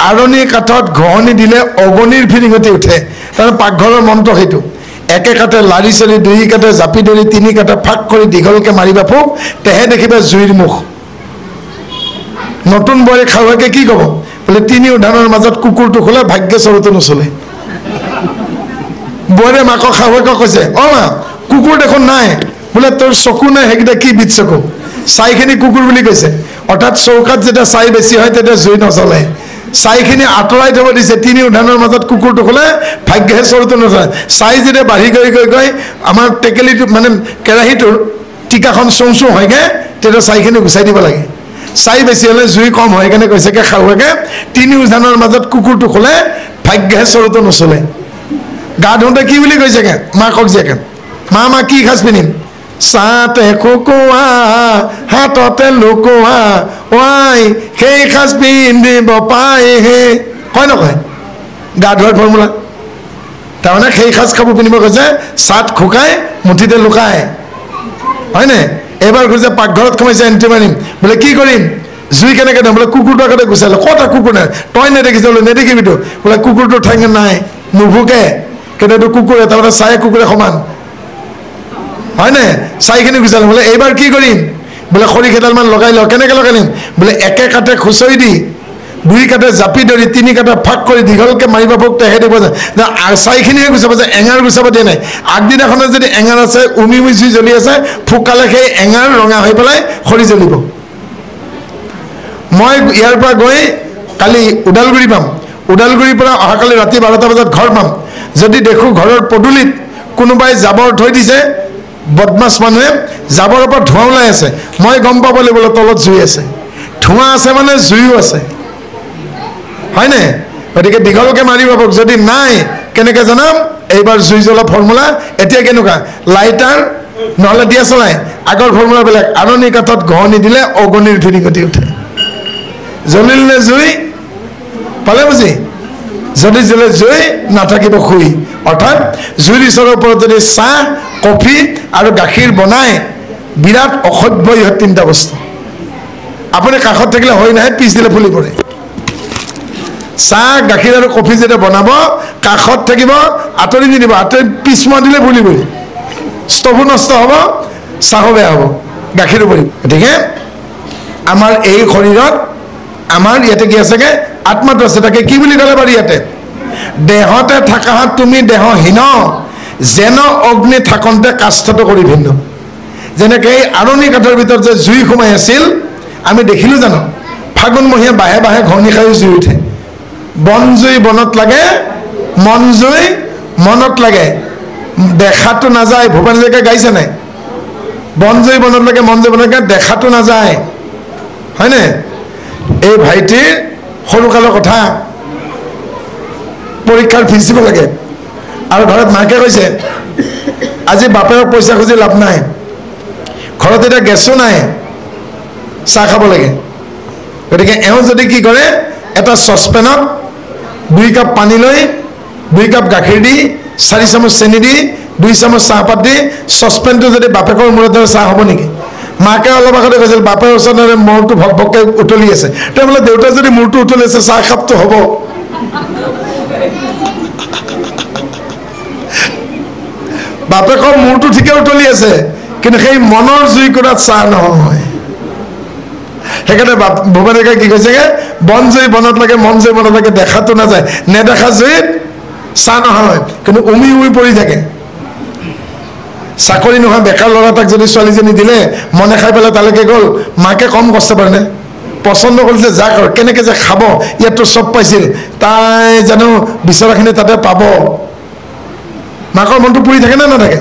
[SPEAKER 1] আৰণি কাঠত ঘঁহনি দিলে অগণিৰ ফিৰিঙতি উঠে তাৰমানে পাকঘৰৰ মন্ত্ৰ সেইটো একে কাঠে লাৰি চৰি দুই কাঠে জাপি ধৰি তিনি কাঠে ফাঁক কৰি দীঘলকৈ মাৰিবা ফুক তেহে দেখিবা জুইৰ মুখ নতুন বোৱাৰী খাৰুৱাকে কি ক'ব বোলে তিনি উধানৰ মাজত কুকুৰটো খোলে ভাগ্যস্বৰূপটো নচলে বোৱাৰীয়ে মাকক শাহুৱেকক কৈছে অ' মা কুকুৰ দেখোন নাই বোলে তোৰ চকু নাই সেইকেইটা কি বিধ চকু ছাইখিনি কুকুৰ বুলি কৈছে অৰ্থাৎ চৌকাত যেতিয়া ছাই বেছি হয় তেতিয়া জুই নচলে ছাইখিনি আঁতৰাই থ'ব দিছে তিনি উধানৰ মাজত কুকুৰটো খোলে ভাগ্যস্বৰূপটো নচলে ছাই যেতিয়া বাঢ়ি গৈ আমাৰ টেকেলিটো মানে কেৰাহীটোৰ টিকাখন চোঁ হয়গৈ তেতিয়া ছাইখিনি গুচাই দিব লাগে ছাই বেছি হ'লে জুই কম হয় সেইকাৰণে কৈছেগৈ শাহুৱেকে তিনি উধানৰ মাজত কুকুৰটো খোলে ভাগ্যস্বৰূপটো নচলে গা ধুওঁতে কি বুলি কৈছেগৈ মাকক জীয়েকে মা কি সাজ পিন্ধিম চাতে খুকুৱা হাততে লুকুৱা ৱাই সেই সাজ পিন্ধিব পায়হে হয় নকয় গা ধোৱাৰ ফৰ্মুলা তাৰমানে সেই সাজ কাপোৰ পিন্ধিব কৈছে চাট খুকাই মুঠিতে লুকাই হয়নে এইবাৰ কৈছে পাকঘৰত সোমাইছে এণ্টি মাৰিম বোলে কি কৰিম জুই কেনেকৈ দিম বোলে কুকুৰটো আগতে গুচালে ক'ত কুকুৰ নাই তই নেদেখিছ বোলে নেদেখিবিতো বোলে কুকুৰটো ঠাই নাই নুভুকে কিন্তু এইটো কুকুৰে তাৰমানে চাই কুকুৰে সমান হয়নে ছাইখিনি গুচালে বোলে এইবাৰ কি কৰিম বোলে খৰি কেইডালমান লগাই লওঁ কেনেকৈ লগাই নিম বোলে একে কাঠে খুচৰি দি দুই কাঠে জাপি ধৰি তিনি কাঠে ফাঁক কৰি দীঘলকৈ মাৰিব পোক তেহে দিব যায় ছাইখিনিহে গুচাব যায় এঙাৰ গুচাব দিয়া নাই আগদিনাখনে যদি এঙাৰ আছে উমি জুই জ্বলি আছে ফুকালে সেই এঙাৰ ৰঙা হৈ পেলাই খৰি জ্বলিব মই ইয়াৰ পৰা গৈ কালি ওদালগুৰি পাম ওদালগুৰিৰ পৰা অহাকালি ৰাতি 12টা বজাত ঘৰ পাম যদি দেখোঁ ঘৰৰ পদূলিত কোনোবাই জাবৰ থৈ দিছে বদমাছ মানুহে জাবৰৰ পৰা ধোঁৱা ওলাই আছে মই গম পাব লাগিব তলত জুই আছে ধোঁৱা আছে মানে জুইও আছে হয়নে গতিকে দীঘলকৈ মাৰিব পাব যদি নাই কেনেকৈ জনাম এইবাৰ জুই জ্বলা ফৰ্মুলা এতিয়া কেনেকুৱা লাইটাৰ নহ'লে দিয়া চলাই আগৰ ফৰ্মুলাবিলাক আৰণি কাঠত ঘঁহনি দিলে অগণিৰ ফিৰিঙতি উঠে জ্বলিল নে জুই পালে বুজি যদি জ্বলে জুই নাথাকিব শুই অৰ্থাৎ জুইৰ ঈশ্বৰৰ ওপৰত যদি চাহ কফি আৰু গাখীৰ বনাই বিৰাট অসভ্য ইহঁত তিনিটা বস্তু আপুনি কাষত থাকিলে হৈ নাহে পিছ দিলে ফুলি পৰে চাহ গাখীৰ আৰু কফি যেতিয়া বনাব কাষত থাকিব আঁতৰি নিদিব আঁতৰি পিছমৰা দিলে ফুলিবই ষ্টভো নষ্ট হ'ব চাহো বেয়া হ'ব গাখীৰো পৰিব গতিকে আমাৰ এই শৰীৰত আমাৰ ইয়াতে কি আছেগৈ আত্মাটো আছে তাকে কি বুলি ক'লে বাৰু ইয়াতে দেহতে থাকা তুমি দেহহীন যেন অগ্নি থাকন্তে কাষ্ঠটো কৰি ভিন্ন যেনেকৈ এই আৰণি কাঠৰ ভিতৰত যে জুই সোমাই আছিল আমি দেখিলোঁ জানো ফাগুনমহীয়া বাহে বাহে ঘঁহি খাই জুই উঠে বন জুই বনত লাগে মন জুই মনত লাগে দেখাটো নাযায় ভূপেন হাজৰিকাই গাইছে নাই বন জুই বনত লাগে মন জুই বনত লাগে দেখাটো নাযায় হয়নে এই ভাইটিৰ সৰুকালৰ কথা পৰীক্ষাৰ ফিজ দিব লাগে আৰু ঘৰত মাকে কৈছে আজি বাপেৰক পইচা খুজি লাভ নাই ঘৰত এতিয়া গেছো নাই চাহ খাব লাগে গতিকে এওঁ যদি কি কৰে এটা চচপেনত 2 কাপ পানী লৈ 2 কাপ গাখীৰ দি 4 চামুচ চেনি দি 2 চামুচ চাহপাত দি চচপেনটো যদি বাপেকৰ মূৰত ধৰে চাহ হ'ব নেকি মাকে অলপ আগতে কৈছিল বাপেৰ ওচৰত মূৰটো ভক ভককৈ উতলি আছে তেওঁ বোলে দেউতা যদি মূৰটো উতলি আছে চাহ কাপটো হ'ব বাপেকৰ মূৰটো ঠিকে উতলি আছে কিন্তু সেই মনৰ জুই কৰাত চাহ নহয় সেইকাৰণে ভূপেন হাজৰিকাই কি কৈছেগে বন জুই বনত লাগে মন জুই বনত লাগে দেখাটো নাযায় নেদেখা জুইত চাহ নহয় কিন্তু উমি উমি পৰি থাকে চাকৰি নোহোৱা বেকাৰ ল'ৰা এটাক যদি ছোৱালীজনী দিলে মনে খাই পেলাই তালৈকে গ'ল মাকে কম কষ্ট পাৰেনে পচন্দ কৰিছে যাক আৰু কেনেকৈ যে খাব ইয়াততো চব পাইছিল তাই জানো বিচৰাখিনি তাতে পাব মাকৰ মনটো পুৰি থাকে নে নাথাকে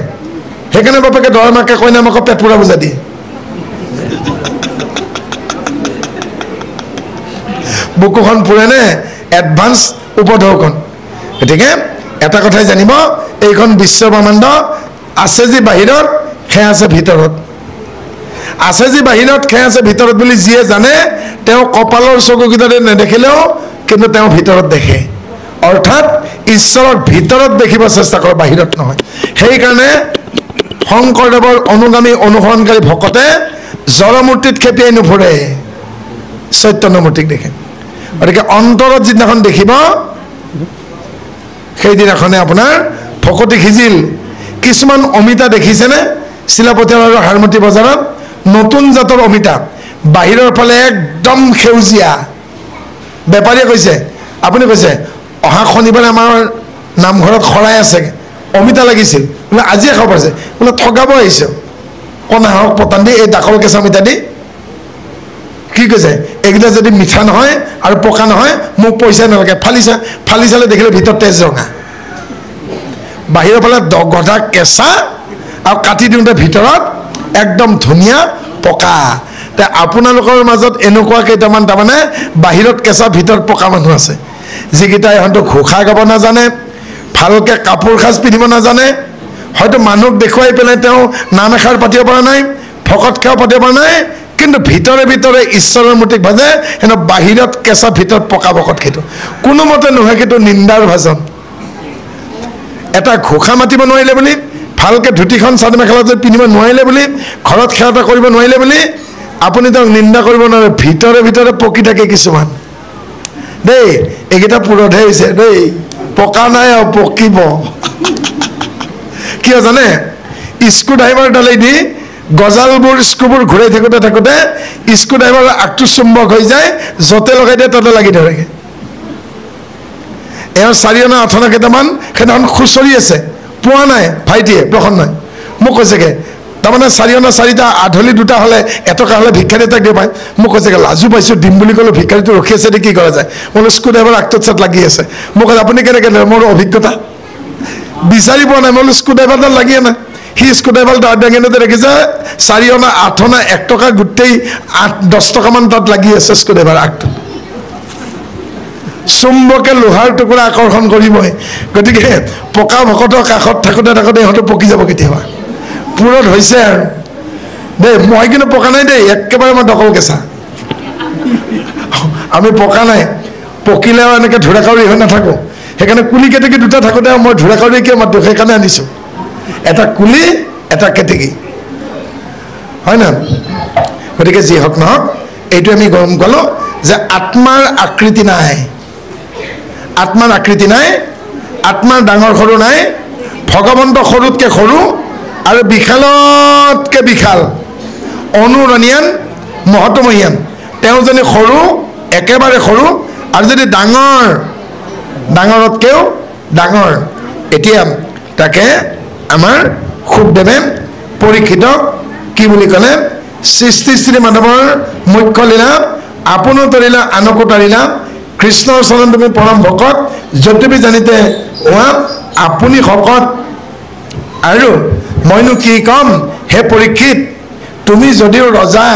[SPEAKER 1] সেইকাৰণে বাপেকে দৰা মাকে কয় না মাকক পেট পুৰা বুজা দিয়ে বুকুখন পুৰেনে এডভান্স উপঢৌকন গতিকে এটা কথাই জানিব এইখন বিশ্ব ব্ৰহ্মাণ্ড আছে যি বাহিৰত সেয়া আছে ভিতৰত আছে যি বাহিৰত সেয়া আছে ভিতৰত বুলি যিয়ে জানে তেওঁ কপালৰ চকুকেইটাৰে নেদেখিলেও কিন্তু তেওঁ ভিতৰত দেখে অৰ্থাৎ ঈশ্বৰক ভিতৰত দেখিব চেষ্টা কৰে বাহিৰত নহয় সেইকাৰণে শংকৰদেৱৰ অনুগামী অনুসৰণকাৰী ভকতে জড়মূৰ্তিত খেপিয়াই নুফুৰে চৈতন্যমূৰ্তিক দেখে গতিকে অন্তৰত যিদিনাখন দেখিব সেইদিনাখনে আপোনাৰ ভকতি সিজিল কিছুমান অমিতা দেখিছেনে চিলাপথাৰ আৰু হাৰমতি বজাৰত নতুন জাতৰ অমিতা বাহিৰৰ ফালে একদম সেউজীয়া বেপাৰীয়ে কৈছে আপুনি কৈছে অহা শনিবাৰে আমাৰ নামঘৰত শৰাই আছে অমিতা লাগিছিল বোলে আজিয়ে খাব পাৰিছে বোলে ঠগাব আহিছে কণা হওক পতান দি এই ডাকল কেঁচা অমিতা দি কি কৈছে এইকেইটা যদি মিঠা নহয় আৰু পকা নহয় মোক পইচা নালাগে ফালি চালে দেখিলে ভিতৰত তেজ ৰঙা বাহিৰৰ ফালে গধা কেঁচা আৰু কাটি দিওঁতে ভিতৰত একদম ধুনীয়া পকা তে আপোনালোকৰ মাজত এনেকুৱা কেইটামান তাৰমানে বাহিৰত কেঁচা ভিতৰত পকা মানুহ আছে যিকেইটা ইহঁতো ঘোষা গাব নাজানে ভালকৈ কাপোৰ সাজ পিন্ধিব নাজানে হয়তো মানুহক দেখুৱাই পেলাই তেওঁ নাম এষাৰ পাতিব পৰা নাই ভকত সেৱা পাতিব পৰা নাই কিন্তু ভিতৰে ভিতৰে ঈশ্বৰৰ মূৰ্তিক ভাজে হেনো বাহিৰত কেঁচা ভিতৰত পকা ভকত সেইটো কোনোমতে নহয় কিন্তু নিন্দাৰ ভাজন এটা ঘোষা মাতিব নোৱাৰিলে বুলি ভালকৈ ধুতিখন চাদৰ মেখেলা যদি পিন্ধিব নোৱাৰিলে বুলি ঘৰত সেৱা এটা কৰিব নোৱাৰিলে বুলি আপুনি তেওঁক নিন্দা কৰিব নোৱাৰে ভিতৰে ভিতৰে পকি থাকে কিছুমান দেই এইকেইটা পুৰতহে হৈছে দেই পকা নাই আৰু পকিব কিয় জানে স্ক্ৰু ড্ৰাইভাৰ ডালেদি গজালবোৰ স্ক্ৰুবোৰ ঘূৰাই থাকোঁতে স্ক্ৰু ড্ৰাইভাৰৰ আগটো চুম্বক হৈ যায় য'তে লগাই দিয়ে ততে লাগি ধৰেগৈ এওঁ 4 অনা 8 অনা কেইটামান সেইদিনাখন খুচৰি আছে পোৱা নাই ভাইটিয়ে প্ৰসন্নই মোক কৈছেগৈ তাৰমানে 4 অনা 4টা আধলি 2টা হ'লে এটকা হ'লে ভিক্ষাৰী এটাক দিব পায় মোক কৈছেগৈ লাজু পাইছোঁ দিম বুলি ক'লোঁ ভিক্ষাৰীটো ৰখি আছে কি কৰা যায় বোলো স্ক্ৰু ড্ৰাইভাৰ আগটোত চাত লাগি আছে মোক কৈছে আপুনি কেনেকৈ দিলে মোৰ অভিজ্ঞতা বিচাৰি পোৱা নাই মই বোলো স্ক্ৰু ড্ৰাইভাৰডাল লাগিয়ে নাই সি স্ক্ৰু ড্ৰাইভাৰ দাঙিনতে দেখিছে 4 অনা 8 অনা 1 টকা গোটেই 8-10 টকামান তাত লাগি আছে স্ক্ৰু ড্ৰাইভাৰ আগটোত চুম্বকে লোহাৰ টুকুৰা আকৰ্ষণ কৰিবই গতিকে পকা ভকতৰ কাষত থাকোঁতে ইহঁতে পকি যাব কেতিয়াবা পুৰত হৈছে আৰু দেই মই কিন্তু পকা নাই দেই একেবাৰে মই দকল কেঁচা আমি পকা নাই পকিলেও এনেকৈ ধোঁৰাকাউৰী হৈ নাথাকোঁ সেইকাৰণে কুলি কেতেকী 2টা থাকোঁতে মই ধোঁৰাকাউৰী কিয় মাতোঁ সেইকাৰণে আনিছোঁ এটা কুলি এটা কেতেকী হয় না গতিকে যি হওক নহওক এইটো আমি গম ক'লোঁ যে আত্মাৰ আকৃতি নাই আত্মাৰ আকৃতি নাই আত্মাৰ ডাঙৰ সৰু নাই ভগৱন্ত সৰুতকৈ সৰু আৰু বিশালতকৈ বিশাল অনুৰণীয়ান মহত্বমহীয়ান তেওঁ যদি সৰু একেবাৰে সৰু আৰু যদি ডাঙৰ ডাঙৰতকৈও ডাঙৰ। এতিয়া তাকে আমাৰ শুকদেৱে পৰীক্ষিতক কি বুলি ক'লে? সৃষ্টি শ্ৰী মাধৱৰ মুখ্য লীলা আপোনো তৰিলা আনকো তাৰিলা, কৃষ্ণৰ চৰণ তুমি পৰম ভকত, যদ্যপি জানিতে হোৱা আপুনি শকত। আৰু মইনো কি ক'ম হে পৰীক্ষিত, তুমি যদিও ৰজা,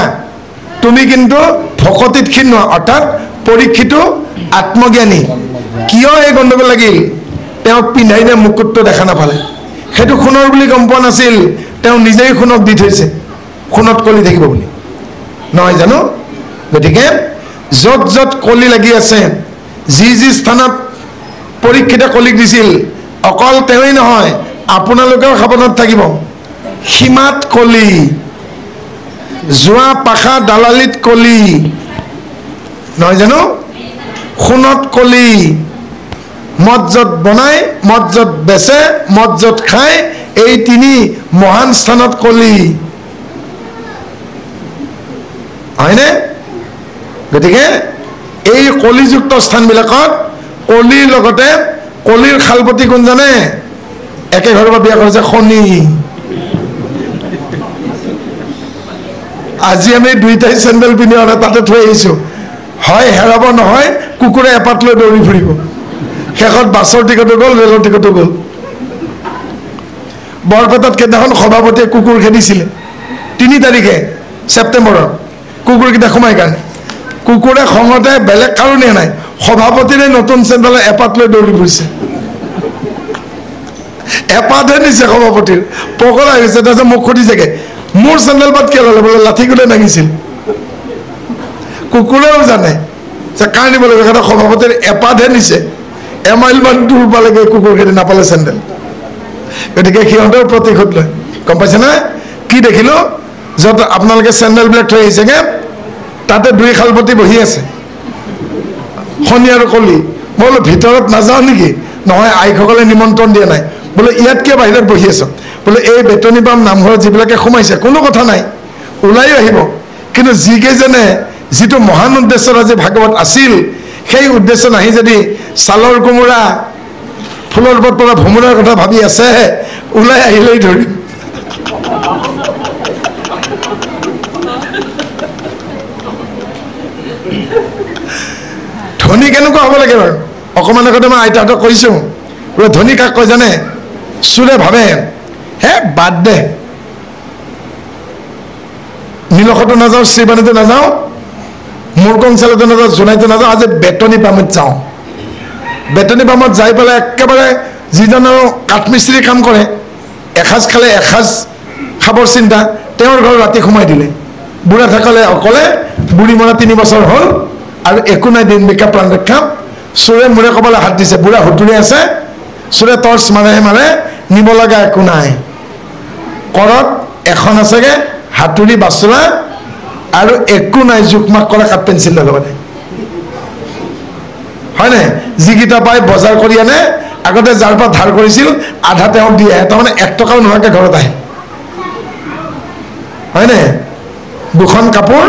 [SPEAKER 1] তুমি কিন্তু ভকতিত ক্ষীণ নোহোৱা। অৰ্থাৎ পৰীক্ষিতো আত্মজ্ঞানী। কিয় এই গণ্ডগোল লাগিল? তেওঁক পিন্ধাই দিয়া মুকুটটো দেখা নাপালে। সেইটো সোণৰ বুলি গম পোৱা নাছিল, তেওঁ নিজেই সোণক দি থৈছে, সোণত কলি থাকিব বুলি, নহয় জানো? গতিকে য'ত য'ত কলি লাগি আছে, যি যি স্থানত পৰীক্ষিতে কলিক দিছিল, অকল তেওঁই নহয়, আপোনালোকেও সাৱধানত থাকিব। সীমাত কলি, যোৱা পাশা দালালিত কলি, নহয় জানো? সোণত কলি, মদ য'ত বনায়, মদ য'ত বেচে, মদ য'ত খায়, এই তিনি মহান স্থানত কলি, হয়নে? গতিকে এই কলিযুক্ত স্থানবিলাকত কলিৰ লগতে কলিৰ খালপতি কোন জানে? একে ঘৰৰ পৰা বিয়া কৰিছে শনি। আজি আমি দুইটাই চেণ্ডেল পিন্ধি অহা তাতে থৈ আহিছোঁ। হয় হেৰাব, নহয় কুকুৰে এপাত লৈ দৌৰি ফুৰিব। শেষত বাছৰ টিকটো গ'ল, ৰেলৰ টিকটো গ'ল। বৰপেটাত সেইদিনাখন সভাপতিয়ে কুকুৰ খেদিছিলে 3 তাৰিখে ছেপ্টেম্বৰৰ, কুকুৰকেইটা সোমাই কাৰণে। কুকুৰে খঙতে বেলেগ কাৰণেই নাই, সভাপতিৰে নতুন চেণ্ডেলৰ এপাত লৈ দৌৰি ফুৰিছে। এপাতহে নিছে সভাপতিৰ, পগলা হৈছে। তাৰপিছত মোক সুধিছেগে মোৰ চেণ্ডেল পাত কিয় ল'লে? বোলে লাঠি গুলে নাগিছিল। কুকুৰেও জানে যে কাৰ নিব লাগিব, সিহঁতে সভাপতিৰ এপাতহে নিছে। এমাইলমান দূৰ পালেগৈ কুকুৰ খেদি, নাপালে চেণ্ডেল। গতিকে সিহঁতেও প্ৰতিশোধ লয়। গম পাইছে না? কি দেখিলোঁ? য'ত আপোনালোকে চেণ্ডেলবিলাক থৈ আহিছেগে, তাতে 2 খালপতি বহি আছে, শনি আৰু কলি। মই বোলো ভিতৰত নাযাওঁ নেকি? নহয়, আইসকলে নিমন্ত্ৰণ দিয়া নাই। বোলে ইয়াত কিয় বাহিৰত বহি আছ? বোলে এই বেতনী পাম নামঘৰত যিবিলাকে সোমাইছে, কোনো কথা নাই, ওলাই আহিব। কিন্তু যিকেইজনে যিটো মহান উদ্দেশ্যত আজি ভাগৱত আছিল, সেই উদ্দেশ্য নাহি যদি ছালৰ কোমোৰা ফুলৰ ওপৰত পৰা ভোমোৰাৰ কথা ভাবি আছে, ওলাই আহিলেই ধৰিম। ধনী কেনেকুৱা হ'ব লাগে বাৰু? অকণমান আগতে মই আইতাহঁতক কৈছোঁ, বোলে ধনী কাক কয় জানে? চোৰে ভাবে হে বাদ দে, নীলকতো নাযাওঁ, শ্ৰীবাণীতো নাযাওঁ, মূৰ্কংচালতো নাযাওঁ, জোনাইতো নাযাওঁ, আজি বেতনী পামত যাওঁ। বেতনী পামত যাই পেলাই একেবাৰে যিজন আৰু কাঠমিস্ত্ৰী কাম কৰে, এসাঁজ খালে এসাঁজ খাবৰ চিন্তা, তেওঁৰ ঘৰত ৰাতি সোমাই দিলে। বুঢ়া থাকলে অকলে, বুঢ়ী মৰা 3 বছৰ হ'ল আৰু একো নাই, দিন বিকা প্ৰাণ ৰক্ষা। চোৰে মূৰে ক'বলৈ হাত দিছে, বুঢ়া হুতুৰি আছে, চোৰে টৰ্চ মাৰেহে মাৰে, নিব লগা একো নাই। কৰত এখন আছেগে হাতুৰি বাচলা আৰু একো নাই, জোখমাখ কৰা কাঠ পেঞ্চিলৰ লগতে, হয়নে? যিকেইটা পাই বজাৰ কৰি আনে, আগতে যাৰ পৰা ধাৰ কৰিছিল আধা তেওঁক দি আহে, তাৰমানে 1 টকাও নোহোৱাকৈ ঘৰত আহে, হয়নে? 2খন কাপোৰ,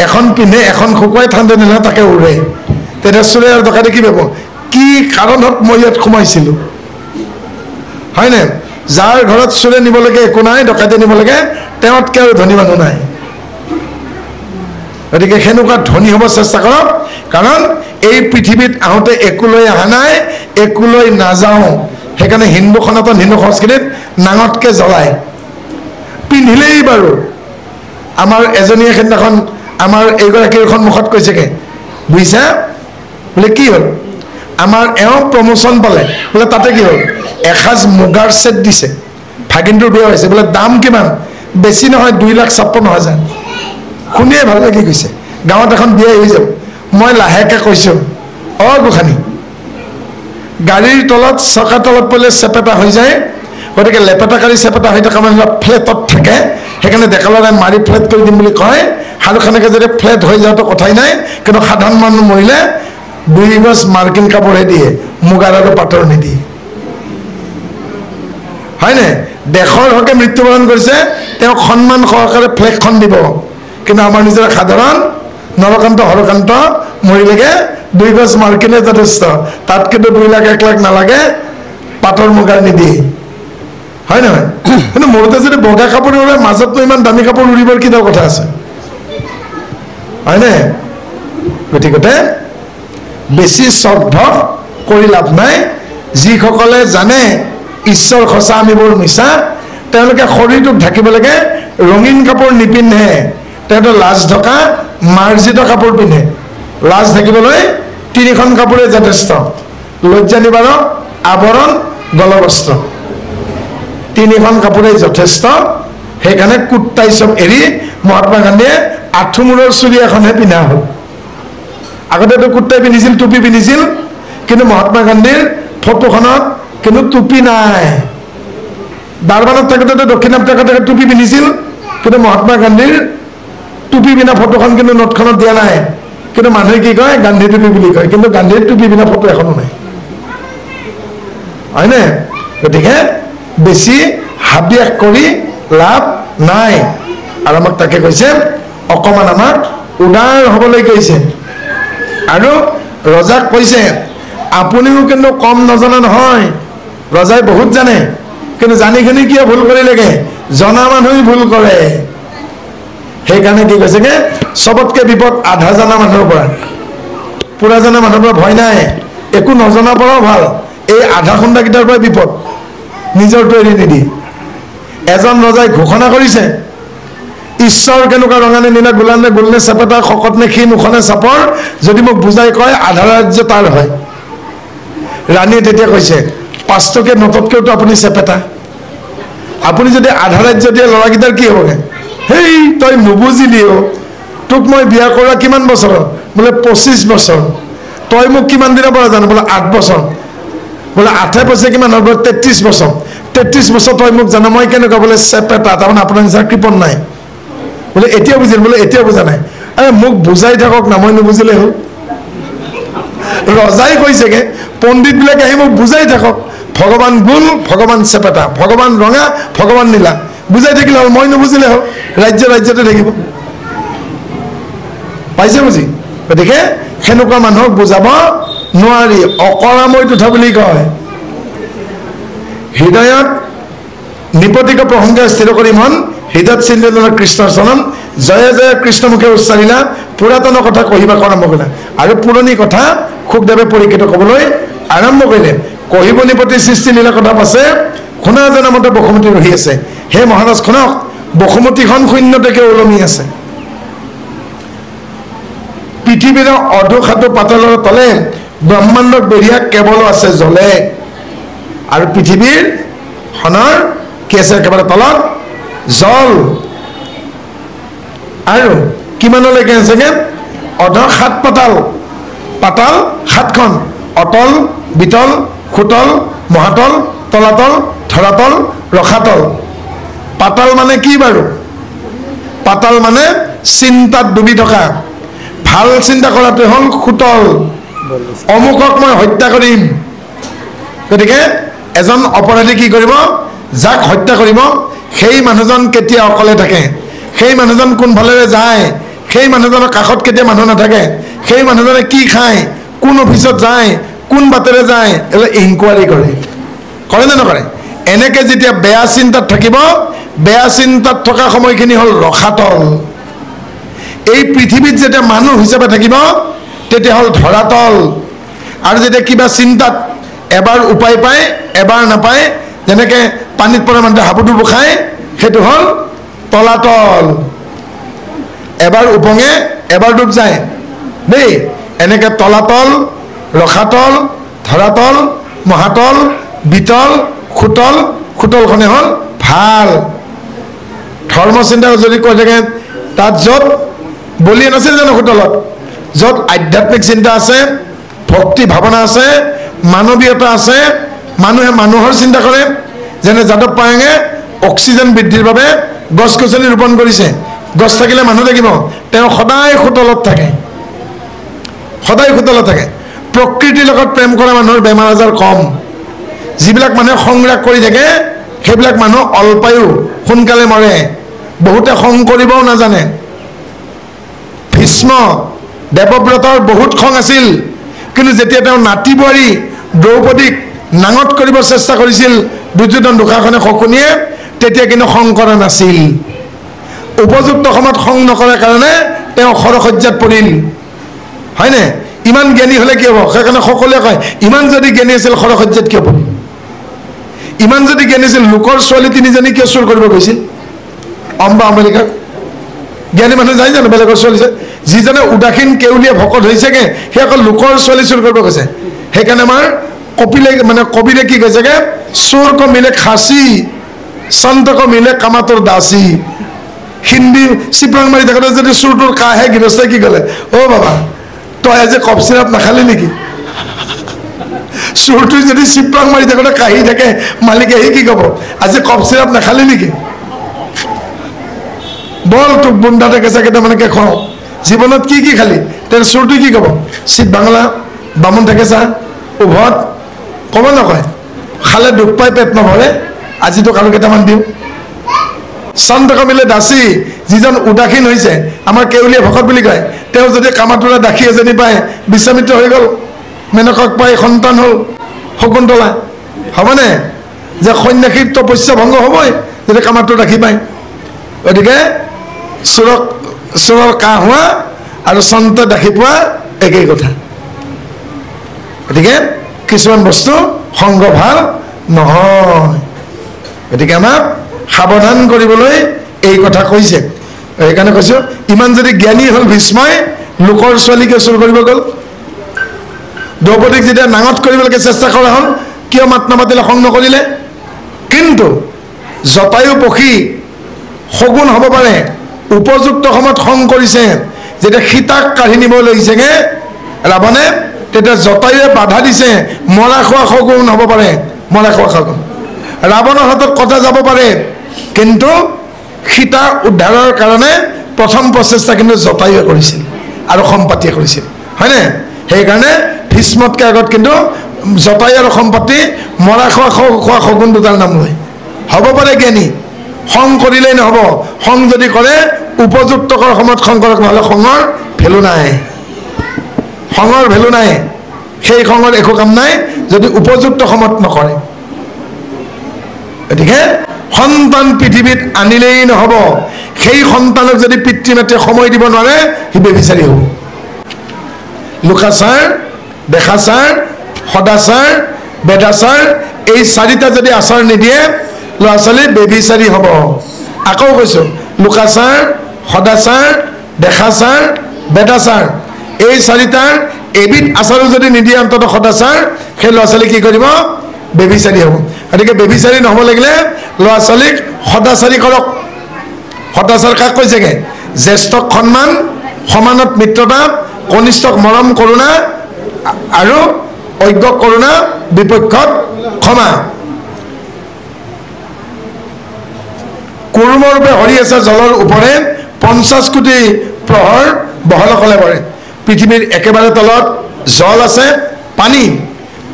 [SPEAKER 1] এখন পিন্ধে, এখন শুকুৱাই ঠাণ্ডা দিলে তাকে উৰে। তেতিয়া চোৰে আৰু ডকাইতে কি ভাবিব? কি কাৰণত মই ইয়াত সোমাইছিলোঁ, হয়নে? যাৰ ঘৰত চোৰে নিবলৈকে একো নাই, ডকাইতে নিবলৈকে, তেওঁতকৈ আৰু ধনী মানুহ নাই। গতিকে সেনেকুৱা ধনী হ'ব চেষ্টা কৰক, কাৰণ এই পৃথিৱীত আহোঁতে একো লৈ অহা নাই, একো লৈ নাযাওঁ। সেইকাৰণে হিন্দু সনাতন হিন্দু সংস্কৃতিত নাঙতকৈ জ্বলায়, পিন্ধিলেই বাৰু। আমাৰ এজনীয়ে সেইদিনাখন আমাৰ এইগৰাকীৰ সন্মুখত কৈছেগে, বুজিছা? বোলে কি হ'ল? আমাৰ এওঁ প্ৰমোশ্যন পালে, বোলে তাতে কি হ'ল? এসাঁজ মুগাৰ ছেট দিছে, ভাগিনটোৰ বিয়া হৈছে, বোলে দাম কিমান? বেছি নহয়, 2,56,000। শুনিয়ে ভাল লাগি গৈছে, গাঁৱত এখন বিয়া হৈ যাব। মই লাহেকৈ কৈছোঁ, অ গোসানী, গাড়ীৰ তলত চকাৰ তলত পৰিলে চেপেটা হৈ যায়, গতিকে লেপেটাকাৰী চেপেটা হৈ থকা মানুহ ফ্লেটত থাকে, সেইকাৰণে ডেকা ল'ৰাই মাৰি ফ্লেট কৰি দিম বুলি কয়। আৰু সেনেকৈ যদি ফ্লেট হৈ যাওঁতো কথাই নাই, কিন্তু সাধাৰণ মানুহ মৰিলে 2 গজ মাৰ্কিন কাপোৰহে দিয়ে, মুগাৰ আৰু পাটৰ নিদিয়ে, হয়নে? দেশৰ হকে মৃত্যুবৰণ কৰিছে, তেওঁক সন্মান সহকাৰে ফ্লেগখন দিব। কিন্তু আমাৰ নিজৰ সাধাৰণ নৰকান্ত হৰকান্ত মৰিলেগে 2 গজ মাৰ্কিনে যথেষ্ট, তাত কিন্তু 2 লাখ 1 লাখ নালাগে, পাটৰ মুগাৰ নিদিয়ে, হয় নহয়? কিন্তু মৰোতে যদি বগা কাপোৰ উৰে, মাজতনো ইমান দামী কাপোৰ উৰিবৰ কিডাল কথা আছে, হয়নে? গতিকে বেছি শ্ৰদ্ধা কৰি লাভ নাই। যিসকলে জানে ঈশ্বৰ সঁচা আমি বৰ মিছা, তেওঁলোকে শৰীৰটোক ঢাকিব লাগে ৰঙীন কাপোৰ নিপিন্ধে, তেওঁলোকে লাজ ঢকা মাৰ্জিত কাপোৰ পিন্ধে। লাজ ঢাকিবলৈ 3খন কাপোৰে যথেষ্ট, লজ্জা নিবাৰক, আৱৰণ, গলবস্ত্ৰ, 3খন কাপোৰে যথেষ্ট। সেইকাৰণে কুৰ্তাই চব এৰি মহাত্মা গান্ধীয়ে আঁঠুমূৰৰ চুৰি এখনহে পিন্ধা হ'ল। আগতেতো কুৰ্তাই পিন্ধিছিল, টুপি পিন্ধিছিল, কিন্তু মহাত্মা গান্ধীৰ ফটোখনত কিন্তু টুপি নাই। দাৰবানত থাকোঁতে দক্ষিণ আফ্ৰিকাত টুপি পিন্ধিছিল, কিন্তু মহাত্মা গান্ধীৰ টুপি পিন্ধা ফটোখন কিন্তু নোটখনত দিয়া নাই। কিন্তু মানুহে কি কয়, গান্ধী টুপি বুলি কয়, কিন্তু গান্ধীৰ টুপি পিন্ধা ফটো এখনো নাই, হয়নে? গতিকে বেছি হাবিয়াস কৰি লাভ নাই। আৰু আমাক তাকে কৈছে, অকণমান আমাক উদাৰ হ'বলৈ কৈছে। আৰু ৰজাক কৈছে, আপুনিও কিন্তু কম নজনা নহয়, ৰজাই বহুত জানে, কিন্তু জানিখিনি কিয় ভুল কৰিলেগে? জনা মানুহেই ভুল কৰে। সেইকাৰণে কি কৈছেগে, চবতকে বিপদ আধা জনা মানুহৰ পৰা, পুৰা জনা মানুহৰ পৰা ভয় নাই, একো নজনাৰ পৰাও ভাল, এই আধা খুন্দাকেইটাৰ পৰাই বিপদ, নিজৰটো এৰি নিদি। এজন ৰজাই ঘোষণা কৰিছে, ঈশ্বৰ কেনেকুৱা ৰঙানে নীলা, গোলানে গোলনে চেপেটা, শকত নে ক্ষীণ, ওখনে চাপৰ, যদি মোক বুজাই কয় আধা ৰাজ্য তাৰ হয়। ৰাণীয়ে তেতিয়া কৈছে, 5 টকীয়া নোটতকৈতো আপুনি চেপেটা, আপুনি যদি আধা ৰাজ্য দিয়ে ল'ৰাকেইটাৰ কি হ'বগে? হেই তই নুবুজিলিও, তোক মই বিয়া কৰা কিমান বছৰ? বোলে 25 বছৰ। তই মোক কিমান দিনৰ পৰা জানো? বোলে 8 বছৰ। বোলে 8 পইচা কিমান হ'ব? 33 বছৰ। 33 বছৰ তই মোক জানো, মই কেনেকুৱা? বোলে চেপেটা, তাৰমানে আপোনাৰ নিচিনা কৃপণ নাই। বোলে এতিয়া বুজিল? বোলে এতিয়া বুজা নাই। আৰে মোক বুজাই থাকক না, মই নুবুজিলে হ'ল। ৰজাই কৈছেগে, পণ্ডিতবিলাকে আহি মোক বুজাই থাকক, ভগৱান গোল, ভগৱান চেপেটা, ভগৱান ৰঙা, ভগৱান নীলা, বুজাই থাকিলে হ'ল, মই নুবুজিলে হ'ল, ৰাজ্য ৰাজ্যতে থাকিব। পাইছে বুজি? গতিকে সেনেকুৱা মানুহক বুজাব নোৱাৰি, অকৰাময়ত উঠা বুলি কয়। হৃদয়ত নিপতিক প্ৰসংগ স্থিৰ কৰি মন, হৃদয়ত চিন্তিত কৃষ্ণৰ চৰণ, জয় জয় কৃষ্ণমুখে উচ্চাৰিলা, পুৰাতন কথা কহিবাক আৰম্ভ কৰিলা। আৰু পুৰণি কথা সুখদেৱে পৰীক্ষিত ক'বলৈ আৰম্ভ কৰিলে। কহিব নিপতি সৃষ্টি লীলা কথা আছে, শুনা জনা মতে বসুমতী ৰহি আছে। হে মহাৰাজ শুনক, বসুমতীখন শূন্যতেকে ওলমি আছে। পৃথিৱীৰ অধোখাটো পাতলৰ তলে, ব্ৰহ্মাণ্ডক বেৰিয়া কেৱল আছে জলে। আৰু পৃথিৱীৰ খনৰ কি আছে? একেবাৰে তলত জল। আৰু কিমানলৈকে আছেগে? অধৰ 7 পাতাল, পাতাল 7খন, অতল, বিতল, সুতল, মহাতল, তলাতল, ধৰাতল, ৰসাতল। পাতাল মানে কি বাৰু? পাতাল মানে চিন্তাত ডুবি থকা। ভাল চিন্তা কৰাটো হ'ল সুতল, অমুকক মই হত্যা কৰিম। গতিকে এজন অপৰাধী কি কৰিব? যাক হত্যা কৰিব, সেই মানুহজন কেতিয়া অকলে থাকে, সেই মানুহজন কোনফালেৰে যায়, সেই মানুহজনৰ কাষত কেতিয়া মানুহ নাথাকে, সেই মানুহজনে কি খায়, কোন অফিচত যায়, কোন বাটেৰে যায়, এইবিলাক ইনকুৱাৰী কৰে। কৰে নে নকৰে? এনেকৈ যেতিয়া বেয়া চিন্তাত থাকিব, বেয়া চিন্তাত থকা সময়খিনি হ'ল ৰসাতল। এই পৃথিৱীত যেতিয়া মানুহ হিচাপে থাকিব, তেতিয়া হ'ল ধৰাতল। আৰু যেতিয়া কিবা চিন্তাত এবাৰ উপায় পায়, এবাৰ নাপায়, যেনেকৈ পানীত পৰা মানুহে হাবুডুবু খায়, সেইটো হ'ল তলাতল। এবাৰ উপঙে, এবাৰ ডুব যায় দেই। এনেকৈ তলাতল, ৰসাতল, ধৰাতল, মহাতল, বিতল, সুতল। সুতলখনে হ'ল ভাল ধৰ্ম চিন্তা। যদি কৈ থাকে তাত য'ত বলিয়ে নাছিল জানো সুতলত, য'ত আধ্যাত্মিক চিন্তা আছে, ভক্তি ভাৱনা আছে, মানৱীয়তা আছে, মানুহে মানুহৰ চিন্তা কৰে। যেনে যাদৱ পায়েঙে অক্সিজেন বৃদ্ধিৰ বাবে গছ গছনি ৰোপণ কৰিছে। গছ থাকিলে মানুহ থাকিব, তেওঁ সদায় সুতলত থাকে, সদায় সুতলত থাকে। প্ৰকৃতিৰ লগত প্ৰেম কৰা মানুহৰ বেমাৰ আজাৰ কম। যিবিলাক মানুহে সংগ্ৰাস কৰি থাকে, সেইবিলাক মানুহ অল্পায়ু, সোনকালে মৰে। বহুতে খং কৰিবও নাজানে। ভীষ্ম দেৱব্ৰতৰ বহুত খং আছিল, কিন্তু যেতিয়া তেওঁ নাতি বোৱাৰী দ্ৰৌপদীক নাঙত কৰিব চেষ্টা কৰিছিল দুৰ্যোধন দুষাৰখনে শকুনিয়ে, তেতিয়া কিন্তু খং কৰা নাছিল। উপযুক্ত সময়ত খং নকৰাৰ কাৰণে তেওঁ খৰসজ্জাত পৰিল, হয়নে? ইমান জ্ঞানী হ'লে কি হ'ব? সেইকাৰণে সকলোৱে কয় ইমান যদি জ্ঞানী আছিল খৰসজ্জাত কিয় পৰিল? ইমান যদি জ্ঞানী আছিল লোকৰ ছোৱালী তিনিজনী কিয় চুৰ কৰিব গৈছিল আমেৰিকাত? জ্ঞানী মানুহ যায় জানো বেলেগৰ ছোৱালী? যিজনে উদাসীন কেউলীয়া ভকত হৈছেগে সেই অকল লোকৰ ছোৱালী চুৰ কৰিব গৈছে। সেইকাৰণে আমাৰ কবিৰে কি কৈছেগে? চোৰ কো মিলে খাচী, সন্ত কো মিলে কামাতৰ দাসী। হিন্দী চিপৰাং মাৰি থাকোঁতে যদি চুৰটোৰ কাহে গৃহস্থই কি ক'লে, অ' বাবা তই আজি কফ চিৰাপ নাখালি নেকি? চুৰটো যদি চিপৰাং মাৰি থাকোঁতে কাহি থাকে, মালিকে আহি কি ক'ব, আজি কফ চিৰাপ নাখালি নেকি? বল তোক বুন্দাতে কেঁচা কেইটামানকে খুৱাওঁ। জীৱনত কি কি খালি? তেনে চুৰটো কি ক'ব? চিপ বাংলা, বামুণ থেকেচা, উভত ক'ব নকয়? খালে দুখ পাই পেট নভৰে, আজি তোক আৰু কেইটামান দিওঁ। সন্ত কমিলে দাসী, যিজন উদাসীন হৈছে আমাৰ কেউলীয়া ভকত বুলি কয়, তেওঁ যদি কামাতুৰা দাসী এজনী পায় বিশ্বামিত্ৰ হৈ গ'ল, মেনকক পাই সন্তান হ'ল শকুন্তলা, হ'বনে? যে সন্যাসীৰ তপস্যা ভংগ হ'বই যদি কামাতুৰ দাসী পায়। গতিকে চোৰৰ কাহ হোৱা আৰু সন্ত দাসী পোৱা একেই কথা। গতিকে কিছুমান বস্তু সংগ ভাল নহয়। গতিকে আমাক সাৱধান কৰিবলৈ এই কথা কৈছে। সেইকাৰণে কৈছোঁ ইমান যদি জ্ঞানী হ'ল ভীষ্মই লোকৰ ছোৱালীকে চুৰ কৰিব গ'ল। দ্ৰৌপদীক যেতিয়া নাঙত কৰিবলৈকে চেষ্টা কৰা হ'ল কিয় মাত নামাতিলে, খং নকৰিলে? কিন্তু জটায়ু পক্ষী শগুন হ'ব পাৰে, উপযুক্ত সময়ত খং কৰিছে। যেতিয়া সীতাক কাঢ়ি নিব লৈছেগে ৰাৱণে, তেতিয়া জটায়ুৱে বাধা দিছে। মৰা খোৱা শগুন হ'ব পাৰে, মৰা খোৱা শগুন। ৰাৱণৰ হাতত কটা যাব পাৰে, কিন্তু সীতা উদ্ধাৰৰ কাৰণে প্ৰথম প্ৰচেষ্টা কিন্তু জটায়ুৱে কৰিছিল আৰু সম্পাতিয়ে কৰিছিল, হয়নে? সেইকাৰণে ভীষ্মতকৈ আগত কিন্তু জটায়ু আৰু সম্পাতি মৰা খোৱা শগুন দুটাৰ নাম লয়। হ'ব পাৰে জ্ঞানী, খং কৰিলেই নহ'ব। খং যদি কৰে উপযুক্ত সময়ত খং কৰক, নহ'লে খঙৰ ভেলু নাই, খঙৰ ভেলু নাই। সেই খঙৰ একো কাম নাই যদি উপযুক্ত সময়ত নকৰে। গতিকে সন্তান পৃথিৱীত আনিলেই নহ'ব, সেই সন্তানক যদি পিতৃ মাতৃয়ে সময় দিব নোৱাৰে সি বেবিচাৰী হ'ব। লোকাচাৰ, দেখাচাৰ, সদাচাৰ, বেদাচাৰ, এই চাৰিটা যদি আচাৰ নিদিয়ে ল'ৰা ছোৱালী বেবিচাৰী হ'ব। আকৌ কৈছোঁ লোকাচাৰ, সদাচাৰ, দেখাচাৰ, বেদাচাৰ, এই চাৰিটাৰ এবিধ আচাৰো যদি নিদিয়ে অন্ততঃ সদাচাৰ, সেই ল'ৰা ছোৱালী কি কৰিব? বেবিচাৰী হ'ব। গতিকে বেবিচাৰী নহ'ব লাগিলে ল'ৰা ছোৱালীক সদাচাৰী কৰক। সদাচাৰ কাক কৈছেগে? জ্যেষ্ঠক সন্মান, সমানত মিত্ৰতা, কনিষ্ঠক মৰম কৰোণা আৰু অজ্ঞক কৰোণা, বিপক্ষত ক্ষমা। কুৰুমৰূপে হৰি আছে জলৰ ওপৰে, 50 কোটি প্ৰহৰ বহলকলে পৰে। পৃথিৱীৰ একেবাৰে তলত জল আছে, পানী,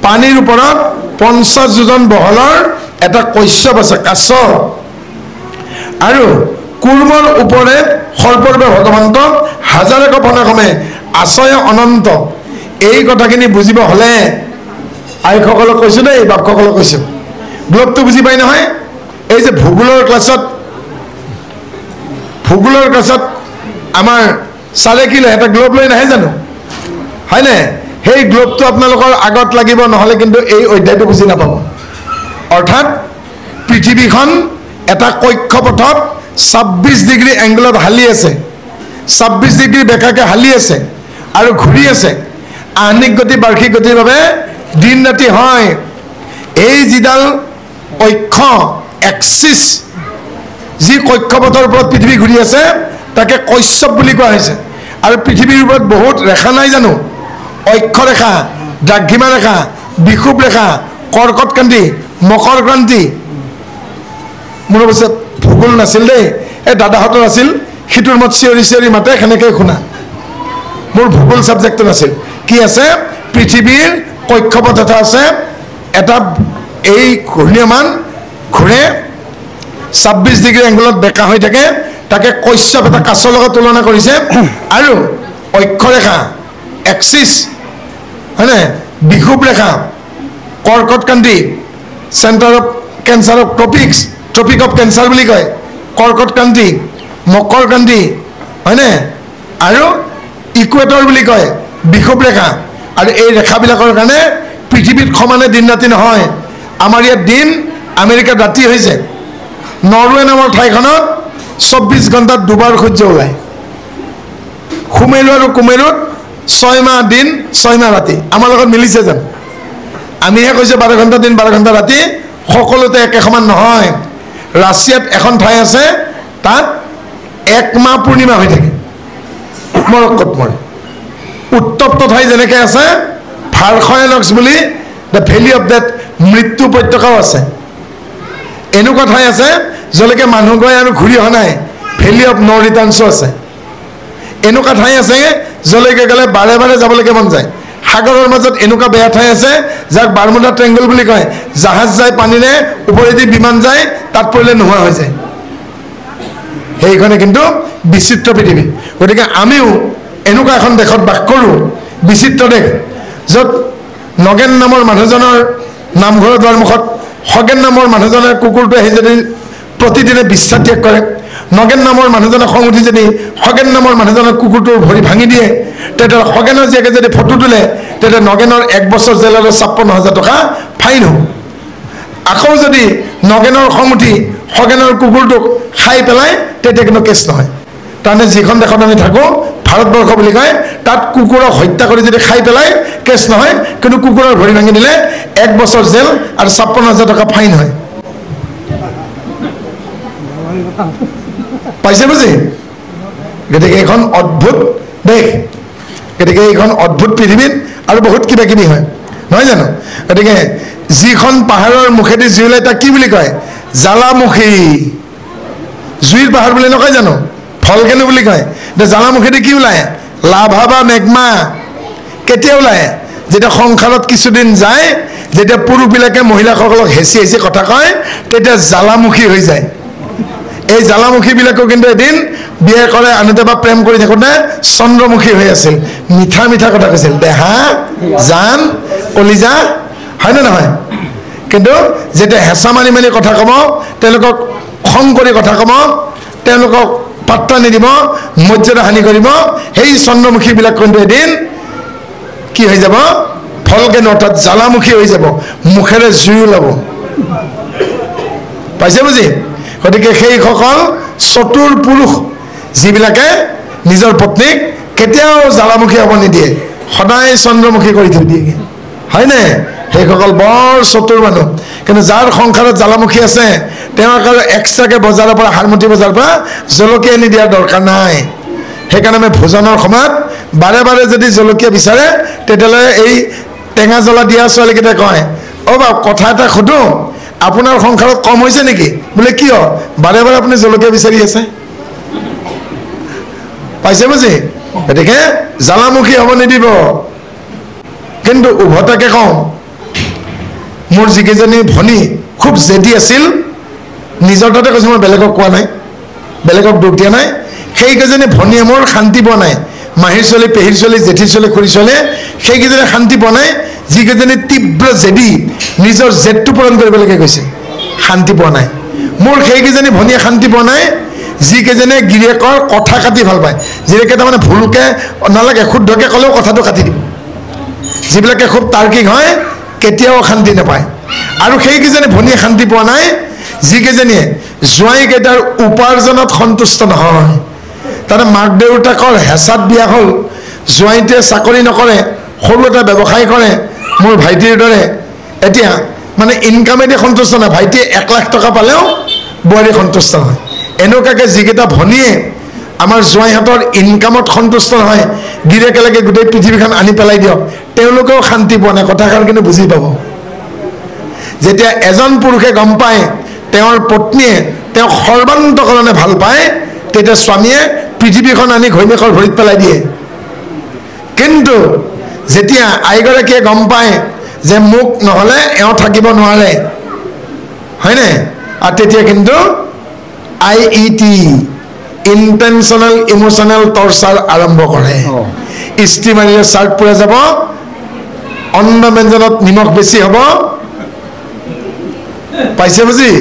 [SPEAKER 1] পানীৰ ওপৰত 50 যোজন বহলৰ এটা কশ্যপ আছে, কাছ। আৰু কুৰ্মৰ ওপৰে সৰ্পৰূপে ভগৱন্ত, হাজাৰে কপনাকমে আশয় অনন্ত। এই কথাখিনি বুজিব হ'লে আইসকলক কৈছোঁ দেই, বাপসকলক কৈছোঁ, গ্লোবটো বুজি পাই নহয়? এই যে ভূগোলৰ ক্লাছত আমাৰ ছাৰে কি লয়? এটা গ্লোব লৈ নাহে জানো, হয়নে? সেই গ্লোবটো আপোনালোকৰ আগত লাগিব, নহ'লে কিন্তু এই অধ্যায়টো বুজি নাপাব। অৰ্থাৎ পৃথিৱীখন এটা কক্ষপথত 26 ডিগ্ৰী এংগলত হালি আছে, 26 ডিগ্ৰী বেকাকৈ হালি আছে আৰু ঘূৰি আছে। আহ্নিক গতি, বাৰ্ষিক গতিৰ বাবে দিন ৰাতি হয়। এই যিডাল অক্ষ এক্সিছ, যি কক্ষপথৰ ওপৰত পৃথিৱী ঘূৰি আছে তাকে কশ্যপ বুলি কোৱা হৈছে। আৰু পৃথিৱীৰ ওপৰত বহুত ৰেখা নাই জানো? অক্ষৰেখা, দ্ৰাঘিমা ৰেখা, বিষুৱ ৰেখা, কৰ্কটক্ৰান্তি, মকৰ ক্ৰান্তি। মোৰ অৱশ্যে ভূগোল নাছিল দেই, এই দাদাহঁতৰ আছিল, সিটোৰ মত চিঞৰি চিঞৰি মাতে, সেনেকৈ শুনা। মোৰ ভূগোল ছাবজেক্টটো নাছিল। কি আছে? পৃথিৱীৰ কক্ষপথ এটা আছে, এটা এই ঘূৰ্ণীয়মান ঘূৰে, 26 ডিগ্ৰী এংগলত বেকা হৈ থাকে, তাকে কশ্যপ, এটা কাছৰ লগত তুলনা কৰিছে। আৰু অক্ষৰেখা এক্সিছ হয়নে বিষুৱ ৰেখা কৰ্কটক্ৰান্তি centre of Cancer of Tropic of Cancer বুলি কয় কৰ্কটক্ৰান্তি মকৰক্ৰান্তি হয়নে আৰু ইকুৱেটৰ বুলি কয় বিষুৱ ৰেখা আৰু এই ৰেখাবিলাকৰ কাৰণে পৃথিৱীত সমানে দিন ৰাতি নহয় আমাৰ ইয়াত দিন আমেৰিকাত ৰাতি হৈছে নৰৱে নামৰ ঠাইখনত 24 ঘণ্টাত দুবাৰ সূৰ্য ওলায় সুমেৰু আৰু কুমেৰুত 6 মাহ দিন 6 মাহ ৰাতি আমাৰ লগত মিলিছে যেন আমিহে কৈছে 12 ঘণ্টা দিন 12 ঘণ্টা ৰাতি সকলোতে একে সমান নহয় ৰাছিয়াত এখন ঠাই আছে তাত 1 মাহ পূৰ্ণিমা হৈ থাকে মৰক্কোত মৰে উত্তপ্ত ঠাই যেনেকৈ আছে ভাৰখয়ানক্স বুলি দ্য ভেলি অফ ডেথ মৃত্যু উপত্যকাও আছে এনেকুৱা ঠাই আছে যলৈকে মানুহ গৈ আৰু ঘূৰি অহা নাই ভেলি অফ ন ৰিটাৰ্ণছো আছে এনেকুৱা ঠাই আছে যলৈকে গ'লে বাৰে বাৰে যাবলৈকে মন যায় সাগৰৰ মাজত এনেকুৱা বেয়া ঠাই আছে যাক বাৰমুডা ট্ৰেংগল বুলি কয় জাহাজ যায় পানীৰে ওপৰেদি বিমান যায় তাত পৰিলে নোহোৱা হৈ যায় সেইখনে কিন্তু বিচিত্ৰ পৃথিৱী গতিকে আমিও এনেকুৱা এখন দেশত বাস কৰোঁ বিচিত্ৰ দেশ য'ত নগেন নামৰ মানুহজনৰ নামঘৰৰ দুৱাৰমুখত খগেন নামৰ মানুহজনৰ কুকুৰটো আহি যদি প্ৰতিদিনে বিশ্বাত্যাগ কৰে নগেন নামৰ মানুহজনে খং উঠি যদি খগেন নামৰ মানুহজনৰ কুকুৰটোৰ ভৰি ভাঙি দিয়ে তেতিয়া খগেনৰ জীয়েকে যদি ফটো তোলে তেতিয়া নগেনৰ 1 বছৰ জেল আৰু 56,000 টকা ফাইন হ'ব আকৌ যদি নগেনৰ খং উঠি খগেনৰ কুকুৰটোক খাই পেলাই তেতিয়া কিন্তু কেছ নহয় তাৰমানে যিখন দেশত আমি থাকোঁ ভাৰতবৰ্ষ বুলি কয় তাত কুকুৰক হত্যা কৰি যদি খাই পেলাই কেছ নহয় কিন্তু কুকুৰৰ ভৰি ভাঙি দিলে 1 বছৰ জেল আৰু 56,000 টকা ফাইন হয় পাইছে বুজি গতিকে এইখন অদ্ভুত দেশ গতিকে এইখন অদ্ভুত পৃথিৱীত আৰু বহুত কিবা কিবি হয় নহয় জানো গতিকে যিখন পাহাৰৰ মুখেদি জুই ওলাই তাক কি বুলি কয় জ্বালামুখী জুইৰ পাহাৰ বুলি নকয় জানো ফলকেনু বুলি কয় এতিয়া জ্বালামুখেদি কি ওলায় লাভা বা মেগমা কেতিয়া ওলায় যেতিয়া সংসাৰত কিছুদিন যায় যেতিয়া পুৰুষবিলাকে মহিলাসকলক হেঁচি হেঁচি কথা কয় তেতিয়া জ্বালামুখী হৈ যায় এই জ্বালামুখীবিলাকো কিন্তু এদিন বিয়ে কৰে আনোতে বা প্ৰেম কৰি থাকোঁতে চন্দ্ৰমুখী হৈ আছিল মিঠা মিঠা কথা কৈছিল দেহা জান কলিজা হয়নে নহয় কিন্তু যেতিয়া হেঁচা মাৰি মাৰি কথা ক'ব তেওঁলোকক খং কৰি কথা ক'ব তেওঁলোকক পাত্তা নিদিব মৰ্যাদা হানি কৰিব সেই চন্দ্ৰমুখীবিলাক কিন্তু এদিন কি হৈ যাব ফলকেনু অৰ্থাৎ জ্বালামুখী হৈ যাব মুখেৰে জুই ওলাব পাইছে বুজি গতিকে সেইসকল চতুৰ পুৰুষ যিবিলাকে নিজৰ পত্নীক কেতিয়াও জ্বালামুখী হ'ব নিদিয়ে সদায় চন্দ্ৰমুখী কৰি থৈ দিয়ে হয়নে সেইসকল বৰ চতুৰ মানুহ কিন্তু যাৰ সংসাৰত জ্বালামুখী আছে তেওঁক আৰু এক্সট্ৰাকৈ বজাৰৰ পৰা হাৰমতি বজাৰৰ পৰা জলকীয়া আনি দিয়াৰ দৰকাৰ নাই সেইকাৰণে আমি ভোজনৰ সময়ত বাৰে বাৰে যদি জলকীয়া বিচাৰে তেতিয়াহ'লে এই টেঙা জ্বলা দিয়া ছোৱালীকেইটাই কয় অ' বা কথা এটা সোধোঁ আপোনাৰ সংসাৰত কম হৈছে নেকি বোলে কিয় বাৰে বাৰে আপুনি জলকীয়া বিচাৰি আছে পাইছে বুজি গতিকে জ্বালামুখী হ'ব নিদিব কিন্তু উভতাকে কওঁ মোৰ যিকেইজনী ভনী খুব জেদি আছিল নিজৰ তাতে কৈছোঁ মই বেলেগক কোৱা নাই বেলেগক দুখ দিয়া নাই সেইকেইজনী ভনীয়ে মোৰ শান্তি পোৱা নাই মাহীৰ ছোৱালী পেহীৰ ছোৱালী জেঠীৰ ছোৱালী খুৰী ছোৱালীয়ে সেইকেইজনী শান্তি পোৱা নাই যিকেইজনী তীব্ৰ জেদি নিজৰ জেদটো পূৰণ কৰিবলৈকে কৈছে শান্তি পোৱা নাই মোৰ সেইকেইজনী ভনীয়ে শান্তি পোৱা নাই যিকেইজনে গিৰিয়েকৰ কথা কাটি ভাল পায় যিবিলাকে তাৰমানে ভুলকৈ নালাগে শুদ্ধকৈ ক'লেও কথাটো কাটি দিব যিবিলাকে খুব তাৰ্কিক হয় কেতিয়াও শান্তি নাপায় আৰু সেইকেইজনী ভনীয়ে শান্তি পোৱা নাই যিকেইজনীয়ে জোৱাইকেইটাৰ উপাৰ্জনত সন্তুষ্ট নহয় তাৰমানে মাক দেউতাকৰ হেঁচাত বিয়া হ'ল জোৱাইটোৱে চাকৰি নকৰে সৰু এটা ব্যৱসায় কৰে মোৰ ভাইটিৰ দৰে এতিয়া মানে ইনকামেদি সন্তুষ্ট নহয় ভাইটিয়ে 1 লাখ টকা পালেও বোৱাৰী সন্তুষ্ট নহয় এনেকুৱাকৈ যিকেইটা ভনীয়ে আমাৰ জোৱাইহঁতৰ ইনকামত সন্তুষ্ট নহয় গিৰিয়েকেলৈকে গোটেই পৃথিৱীখন আনি পেলাই দিয়ক তেওঁলোকেও শান্তি পোৱা নাই কথাষাৰ কিন্তু বুজি পাব যেতিয়া এজন পুৰুষে গম পায় তেওঁৰ পত্নীয়ে তেওঁক সৰ্বান্তকৰণে ভাল পায় তেতিয়া স্বামীয়ে পৃথিৱীখন আনি ঘৈণীয়েকৰ ভৰিত পেলাই দিয়ে কিন্তু যেতিয়া আইগৰাকীয়ে গম পায় যে মোক নহ'লে এওঁ থাকিব নোৱাৰে হয়নে আৰু তেতিয়া কিন্তু IET ইণ্টেনশ্যনেল ইমোশ্যনেল টৰ্চাৰ আৰম্ভ কৰে ইস্ত্ৰি মাৰিলে চাৰ্ট পুৰা যাব, অন্ন ব্যঞ্জনত নিমখ বেছি হ'ব, পাইছে বুজি?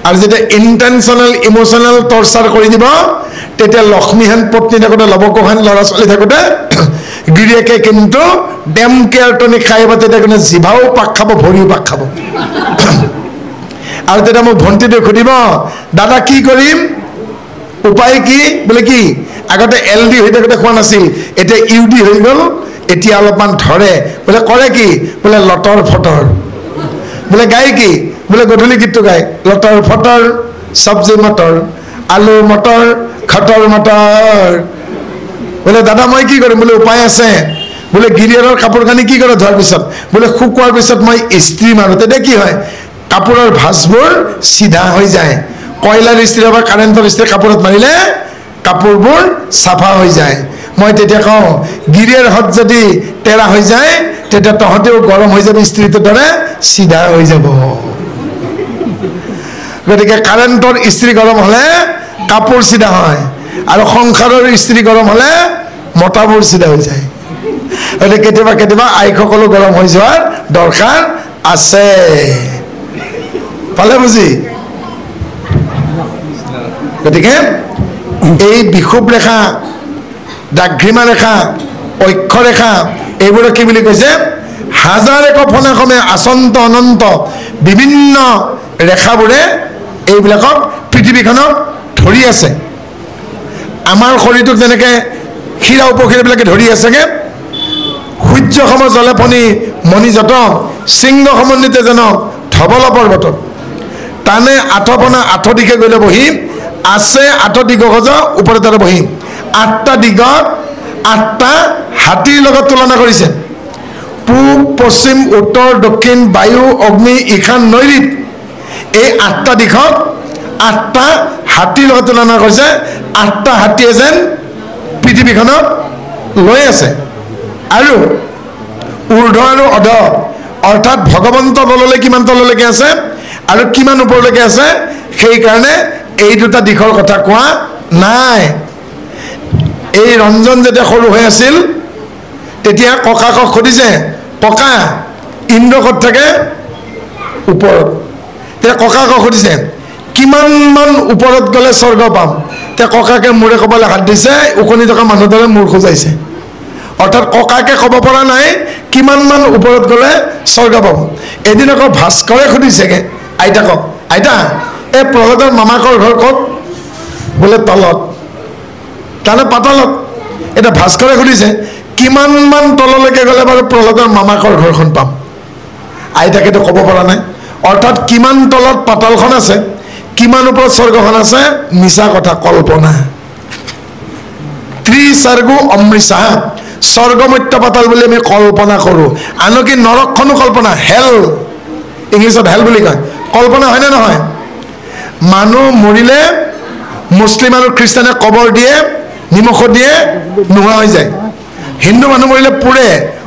[SPEAKER 1] আৰু যেতিয়া ইণ্টেনশ্যনেল ইমোশ্যনেল টৰ্চাৰ কৰি দিব, তেতিয়া লক্ষ্মীহেন পত্নী থাকোঁতে, লৱকুশহেন ল'ৰা ছোৱালী থাকোঁতে গিৰিয়েকে কিন্তু ডেম কেয়াৰ টনিক খাই আহিব, তেতিয়া কিন্তু জিভাও পাক খাব, ভৰিও পাক খাব। আৰু তেতিয়া মোক ভণ্টিটোৱে সুধিব, দাদা কি কৰিম, উপায় কি? বোলে কি, আগতে LD হৈ থাকোঁতে খোৱা নাছিল, এতিয়া UD হৈ গ'ল, এতিয়া অলপমান ধৰে। বোলে কৰে কি? বোলে লটৰ ফটৰ। বোলে গাই কি? বোলে গধূলি গীতটো গায়, লটৰ ফটৰ চব্জি মটৰ, আলু মটৰ খটৰ মটৰ। বোলে দাদা মই কি কৰিম? বোলে উপায় আছে। বোলে গিৰিয়েৰৰ কাপোৰ কানি কি কৰে ধোৱাৰ পিছত? বোলে শুকোৱাৰ পিছত মই ইস্ত্ৰি মাৰোঁ, তেতিয়া কি হয়? কাপোৰৰ ভাঁজবোৰ চিধা হৈ যায়। কয়লাৰ ইস্ত্ৰি বা কাৰেণ্টৰ ইস্ত্ৰি কাপোৰত মাৰিলে কাপোৰবোৰ চাফা হৈ যায়। মই তেতিয়া কওঁ, গিৰিয়েৰহঁত যদি তেৰা হৈ যায়, তেতিয়া তহঁতেও গৰম হৈ যাবি, ইস্ত্ৰিটোৰ দৰে চিধা হৈ যাব। গতিকে কাৰেণ্টৰ ইস্ত্ৰি গৰম হ'লে কাপোৰ চিধা হয়, আৰু সংসাৰৰ ইস্ত্ৰি গৰম হ'লে মতাবোৰ চিধা হৈ যায়। গতিকে কেতিয়াবা কেতিয়াবা আইসকলো গৰম হৈ যোৱাৰ দৰকাৰ আছে। পালে বুজি? গতিকে এই বিষুৱ ৰেখা, দাঘ্ৰিমা ৰেখা, অক্ষৰেখা, এইবোৰক কি বুলি কৈছে? হাজাৰে কফনে কমে আচন্ত অনন্ত বিভিন্ন ৰেখাবোৰে এইবিলাকক, পৃথিৱীখনক ধৰি আছে। আমাৰ শৰীৰটোক যেনেকৈ শিৰা উপশিৰাবিলাকে ধৰি আছেগে, সূৰ্য সম জলপনি মণিযত শৃংগ সমন্বিত যেন ধবল পৰ্বতত, টানে আঠপনা আঠ দিশে গ'লে বহি, আছে আঠ দিগগজ ওপৰে তাৰে বহি। 8টা দিগত 8টা হাতীৰ লগত তুলনা কৰিছে। পূব পশ্চিম উত্তৰ দক্ষিণ বায়ু অগ্নি ঈশান নৈৰিত, এই 8টা দিশত 8টা হাতীৰ লগত তুলনা কৰিছে। 8টা হাতীয়ে যেন পৃথিৱীখনক লৈ আছে। আৰু ঊৰ্ধ আৰু অধ, অৰ্থাৎ ভগৱন্ত তললৈ কিমান তললৈকে আছে আৰু কিমান ওপৰলৈকে আছে, সেইকাৰণে এই দুটা দিশৰ কথা কোৱা নাই। এই ৰঞ্জন যেতিয়া সৰু হৈ আছিল, তেতিয়া ককাকক সুধিছে, ককা ইন্দ্ৰ ক'ত থাকে? ওপৰত। তেতিয়া ককাকক সুধিছে, কিমান মান ওপৰত গ'লে স্বৰ্গ পাম? তেতিয়া ককাকে মূৰে ক'বলৈ হাত দিছে, উকনি থকা মানুহ দৰে মূৰ খোজাইছে। অৰ্থাৎ ককাকে ক'ব পৰা নাই কিমান মান ওপৰত গ'লে স্বৰ্গ পাব। এদিন আকৌ ভাস্কৰে সুধিছেগে আইতাকক, আইতা এই প্ৰহ্লাদৰ মামাকৰ ঘৰ ক'ত? বোলে তলত, তাৰমানে পাতালত। এতিয়া ভাস্কৰে সুধিছে, কিমান মান তললৈকে গ'লে বাৰু প্ৰহ্লাদৰ মামাকৰ ঘৰখন পাম? আইতাকেতো ক'ব পৰা নাই। অৰ্থাৎ কিমান তলত পাতালখন আছে, কিমান ওপৰত স্বৰ্গখন আছে, মিছা কথা, কল্পনা। ত্ৰিস্বৰ্গো অমৃষা, স্বৰ্গ মধ্য পাতাল বুলি আমি কল্পনা কৰোঁ। আনকি নৰকখনো কল্পনা, হেল, ইংলিছত হেল বুলি কয়, কল্পনা হয়নে নহয়? মানুহ মৰিলে মুছলিম আৰু খ্ৰীষ্টানে কবৰ দিয়ে, নিমখ দিয়ে, নোহোৱা হৈ যায়। হিন্দু মানুহ মৰিলে পুৰে,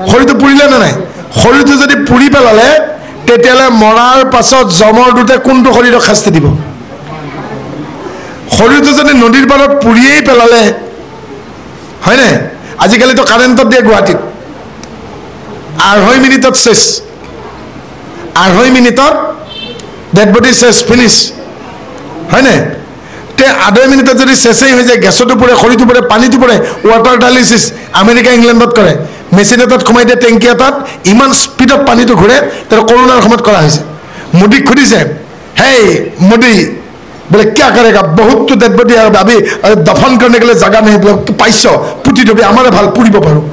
[SPEAKER 1] শৰীৰটো পুৰিলে নে নাই? শৰীৰটো যদি পুৰি পেলালে, তেতিয়াহ'লে মৰাৰ পাছত যমৰ দূতে কোনটো শৰীৰক শাস্তি দিব? শৰীৰটো যদি নদীৰ পাৰত পুৰিয়েই পেলালে, হয়নে? আজিকালিতো কাৰেণ্টত দিয়ে গুৱাহাটীত, 2.5 মিনিটত চেছ, 2.5 মিনিটত ডেড বডি চেছ, ফিনিছ, হয়নে? তে 2.5 মিনিটত যদি চেছেই হৈ যায়, গেছতো পৰে, খৰিটো পৰে, পানীটো পৰে, ৱাটাৰ ডায়ালিচিছ আমেৰিকা ইংলেণ্ডত কৰে, মেচিন এটাত সোমাই দিয়ে, টেংকি এটাত, ইমান স্পীডত পানীটো ঘূৰে। তেওঁ কৰোণাৰ সময়ত কৰা হৈছে। মোদীক সুধিছে, হেই মোদী बोले क्या करेगा, बहुत तो डेड बॉडी अभी दफन करने के लिए जगह नहीं, बोले पाइस पुति थबी हमारे ভাল পুৰিব পাৰোঁ।